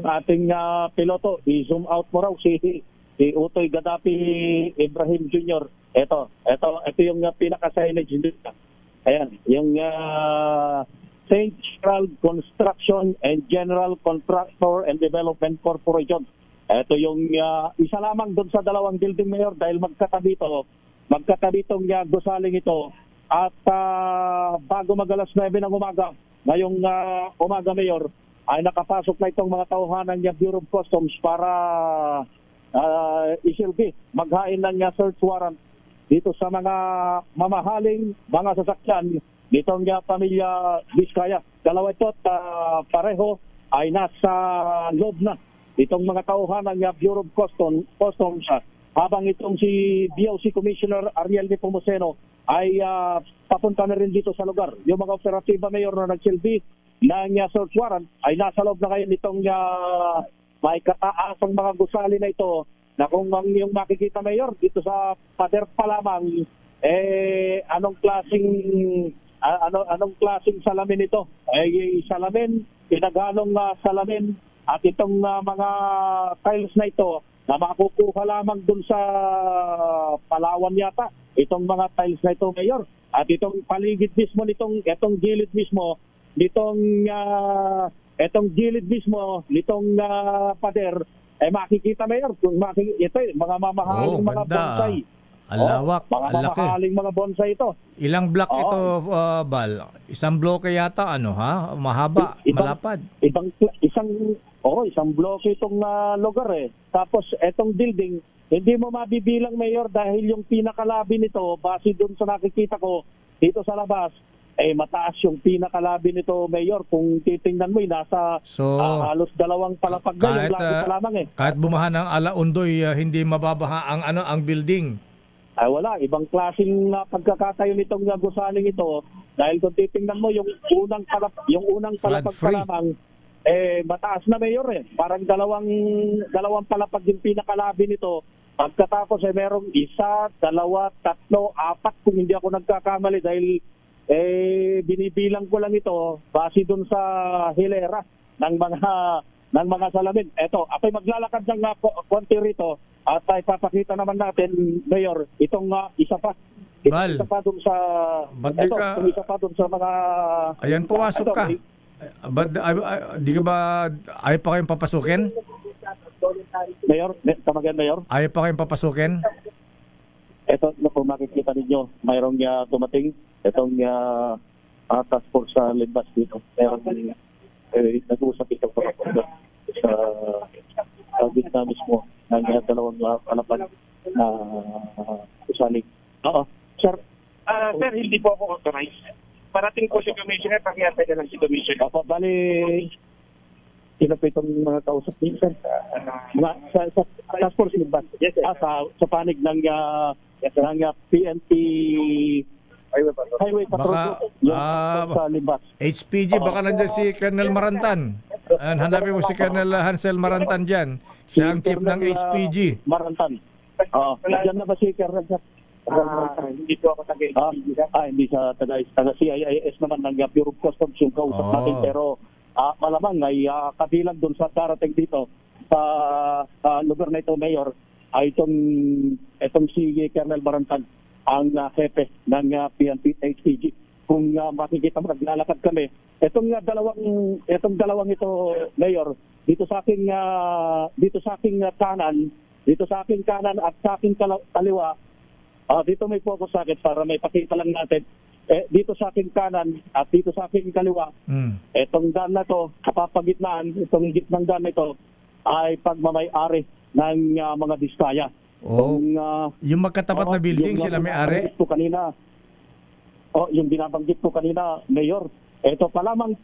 ating piloto, i-zoom out mo raw si Utoy Gaddafi Ibrahim Jr. Ito yung pinaka-signage dito. Ayan, yung St. Gerald Construction and General Contractor and Development Corporation. Ito yung isa lamang doon sa dalawang building, Mayor, dahil magkatabi itong gusaling ito. At bago mag-alas 9 ng umaga, ngayong umaga, Mayor, ay nakapasok na itong mga tauhanan ng Bureau of Customs para isilbi, maghain ng search warrant dito sa mga mamahaling mga sasakyan nitong pamilya Diskaya. Dalawa ito at pareho ay nasa loob na itong mga tauhan ng Bureau of Customs, habang itong si BOC Commissioner Ariel Nepomuceno ay papunta na rin dito sa lugar. Yung mga operatiba, Mayor, na nagsilbi ng search warrant ay nasa loob na ngayon itong may kataasang mga gusali na ito na kung yung makikita, Mayor, dito sa pader pa lamang, anong klaseng salamin ito? Salamin, pinaghalong salamin. At itong mga tiles na ito na makukuha lamang dun sa Palawan yata, itong mga tiles na ito, Mayor. At itong paligid mismo itong gilid mismo nitong pader, makikita, Mayor, kung ito mga mamahaling mga bonsai. Alawak, mga mamahaling mga bonsai ito. Ilang block ito, Bal? Isang bloke yata, mahaba, malapad. Isang bloke itong lugar eh. Tapos etong building, hindi mo mabibilang, Mayor, dahil yung pinakalabi nito, base doon sa nakikita ko dito sa labas, mataas yung pinakalabi nito, Mayor. Kung titingnan mo, nasa halos 2 palapag na yung labi pa lamang eh. Kahit bumaha ng alaundoy, hindi mababaha ang building. Ay wala, ibang klaseng pagkakatayo nitong gusaling ito, dahil kung titingnan mo yung unang palapag pa lamang, mataas na, Mayor eh. Parang dalawang palapag yung pinakalabi nito. Pagkatapos merong 1, 2, 3, 4 kung hindi ako nagkakamali, dahil binibilang ko lang ito base dun sa hilera ng mga salamin. Eto, ako'y maglalakad ng konti rito at ipapakita naman natin, Mayor, itong isa pa. Isa pa dun sa isa pa dun sa mga ayan, pumasok ka. Di ka ba ayaw pa kayong papasukin? Mayor, tamagan, Mayor. Ayaw pa kayong papasukin? Ito, kung makikita ninyo, mayroong dumating itong task force sa Limbas dito. Mayroong nag-uusap itong sa gitna mismo ng dalawang palapag na usaling. Oo. Sir, hindi po ako authorized. Parating po si Commissioner, pakiantay na lang si Commissioner. Bali, sino po itong mga kausap niyo, sir? Sa task force Limbas. Yes, sa panig ng PNP Highway Patrol. Sa Limbas. HPG, baka nandiyan si Colonel Marantan. Hanapin mo si Colonel Hansel Marantan dyan. Siya ang chief ng HPG. Marantan. Diyan na ba si Colonel? Hindi po ako hindi sa taga-CIS naman ng Bureau of Customs yung kausap natin, pero malamang ay kabilang doon sa darating dito sa lugar na ito, Mayor, ay itong si Colonel Marantan, ang hepe ng PNP HPG. Kung makikita mo, naglalakad kami. Itong dalawang ito, Mayor, dito sa aking kanan, dito sa aking kanan at sa aking kaliwa, dito may focus sa akin para may pakita lang natin. Dito sa aking kanan at dito sa aking kaliwa, itong dam na to, kapapagitnaan, itong gitnang dam ito ay pagmamay-ari ng mga Diskaya. Yung magkatapat na building, sila may-ari? Yung binabanggit ko kanina, Mayor, ito pa lamang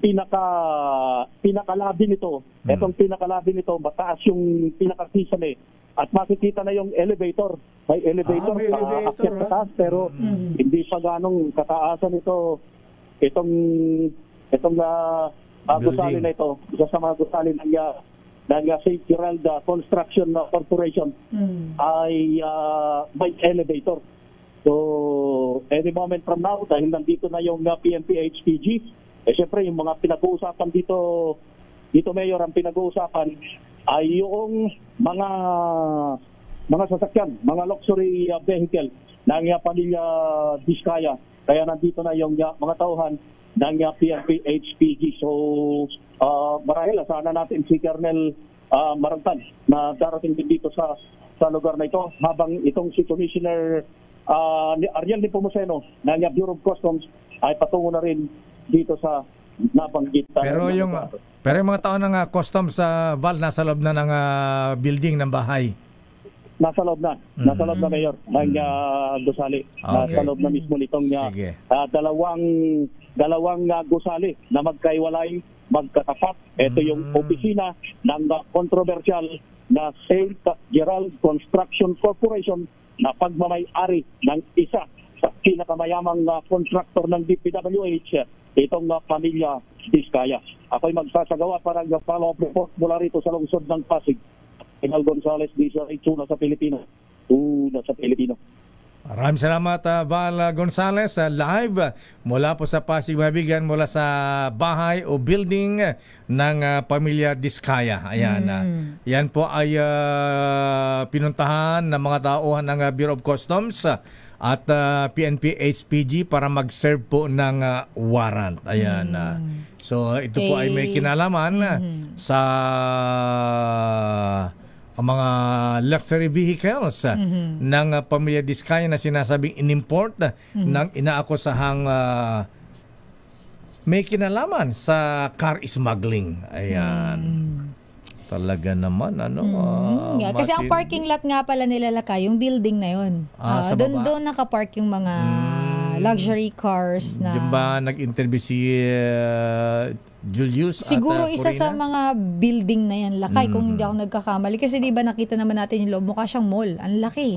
pinakalabi nito. Itong pinakalabi nito, mataas yung pinakakisame. At makikita na yung elevator. May elevator, aakyat sa taas, pero hindi pa ganong kataasan ito. Itong gusali na ito, isa sa mga gusali ng St. Gerald Construction Corporation ay may elevator. So, any moment from now, dahil nandito na yung PNP HPG, siyempre yung mga pinag-uusapan dito, Mayor, ang pinag-uusapan ay yung mga sasakyan, mga luxury vehicle ng pamilya Diskaya. Kaya nandito na yung mga tauhan ng PNP HPG. So, marahil, sana natin si Colonel Marantan na darating din dito sa lugar na ito, habang itong si Commissioner Ariel Nepomuceno ng Bureau of Customs ay patungo na rin dito sa nabanggit. Pero yung mga tao ng customs sa Val, nasa loob na ng building ng bahay. Nasa loob na, Mayor, ng gusali. Okay. Nasa loob na mismo nitong dalawang gusali na magkaiwalay, magkatapat. Ito yung opisina ng controversial na St. Gerald Construction Corporation na pagmamay-ari ng isa sa pinakamayamang contractor ng DPWH, itong pamilya Diskaya. Ako'y magsasagawa para follow-up report mula rito sa lungsod ng Pasig. Enal Gonzales, Una sa Pilipino. Maraming salamat, Val Gonzales, live mula po sa Pasig, Mabigan, mula sa bahay o building ng pamilya Diskaya. Ayan, yan po ay pinuntahan ng mga tauhan ng Bureau of Customs at PNP HPG para mag-serve po ng warrant. Ayan. So ito po ay may kinalaman sa mga luxury vehicles ng pamilya Diskaya na sinasabing in-import ng inaakusahang may kinalaman sa car smuggling. Ayan. Talaga naman, kasi ang parking lot nga pala nila Lakay, yung building na yun. Doon nakapark yung mga luxury cars na... Diyan ba nag-interview si Julius? Siguro isa sa mga building na yan, Lakay, kung hindi ako nagkakamali. Kasi di ba nakita naman natin yung loob, mukha siyang mall. Ang laki.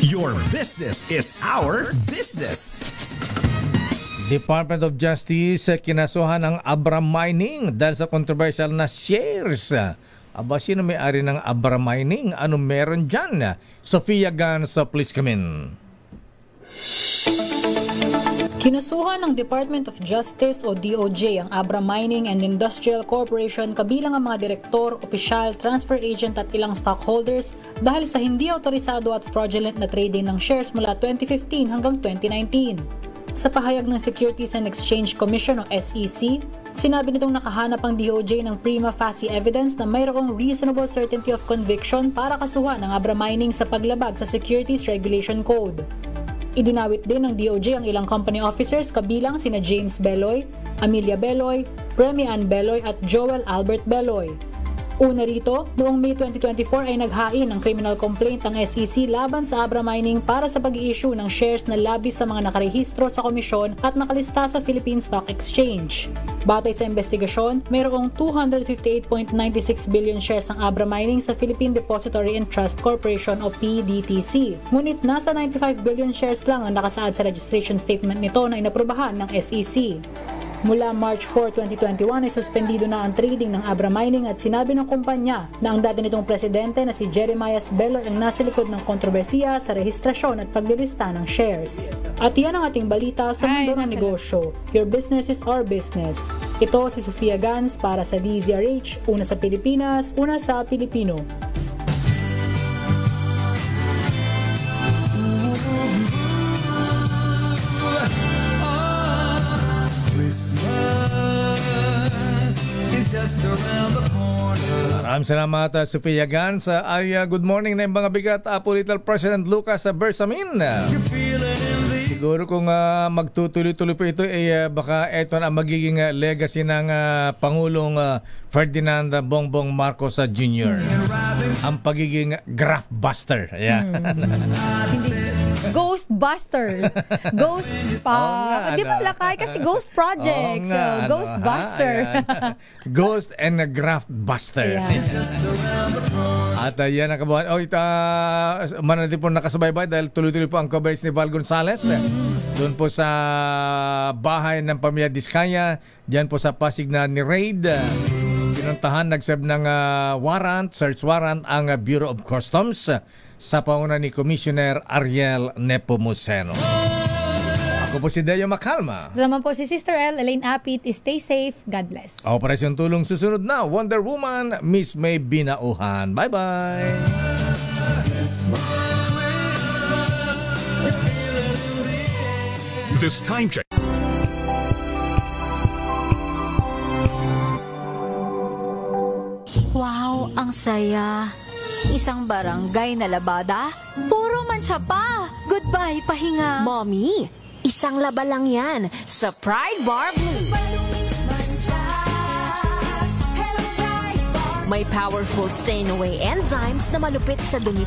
Your business is our business. Department of Justice kinasuhan ng Abra Mining dahil sa controversial na shares. Aba, sino may-ari ng Abra Mining? Ano meron dyan? Sofia Gans, please come in. Kinasuhan ng Department of Justice o DOJ ang Abra Mining and Industrial Corporation kabilang ang mga direktor, opisyal, transfer agent at ilang stockholders dahil sa hindi autorisado at fraudulent na trading ng shares mula 2015 hanggang 2019. Sa pahayag ng Securities and Exchange Commission o SEC, sinabi nitong nakahanap ang DOJ ng prima facie evidence na mayroong reasonable certainty of conviction para kasuhan ng Abra Mining sa paglabag sa Securities Regulation Code. Idinawit din ng DOJ ang ilang company officers kabilang sina James Beloy, Amelia Beloy, Remy Ann Beloy at Joel Albert Beloy. Una rito, noong May 2024 ay naghain ng criminal complaint ang SEC laban sa Abra Mining para sa pag-i-issue ng shares na labis sa mga nakarehistro sa komisyon at nakalista sa Philippine Stock Exchange. Batay sa investigasyon, mayroong 258.96 billion shares ang Abra Mining sa Philippine Depository and Trust Corporation o PDTC. Ngunit nasa 95 billion shares lang ang nakasaad sa registration statement nito na inaprubahan ng SEC. Mula March 4, 2021 ay suspendido na ang trading ng Abra Mining at sinabi ng kumpanya na ang dati nitong presidente na si Jeremiah Beloy ang nasa likod ng kontrobersiya sa rehistrasyon at paglilista ng shares. At yan ang ating balita sa mundo ng negosyo. Your business is our business. Ito si Sofia Gans para sa DZRH, una sa Pilipinas, una sa Pilipino. Christmas is Maraming salamat, Sofia Gans. Good morning na yung mga bigat, Little President Lucas Bersamin. Siguro kung magtutuloy-tuloy po ito, baka ito na magiging legacy ng Pangulong Ferdinand Bongbong Marcos Jr. Ang pagiging graft buster. Yeah. Ghostbuster. Ghost pa. Di ba lakay? Kasi Ghost Project. So, Ghostbuster. Ghost and a graft buster. Yeah. At yan ang kabuhan. Manatili po nakasubaybay dahil tuloy-tuloy po ang coverage ni Val Gonzales. Doon po sa bahay ng pamilya Diskaya. Diyan po sa Pasig na ni Raid. Pinuntahan, nag-serve ng search warrant ang Bureau of Customs sa panguna ni Commissioner Ariel Nepomuceno. Ako po si Deo Macalma. Ito naman po si Sister L, Elaine Apit. Stay safe. God bless. Operasyon Tulong susunod na. Wonder Woman, Miss May Binauhan. Bye-bye. This time check. Wow, ang saya. Isang barangay na labada, puro mancha pa. Goodbye, pahinga. Mommy, isang laba lang yan sa Pride Bar Blue. May powerful stain-away enzymes na malupit sa dumi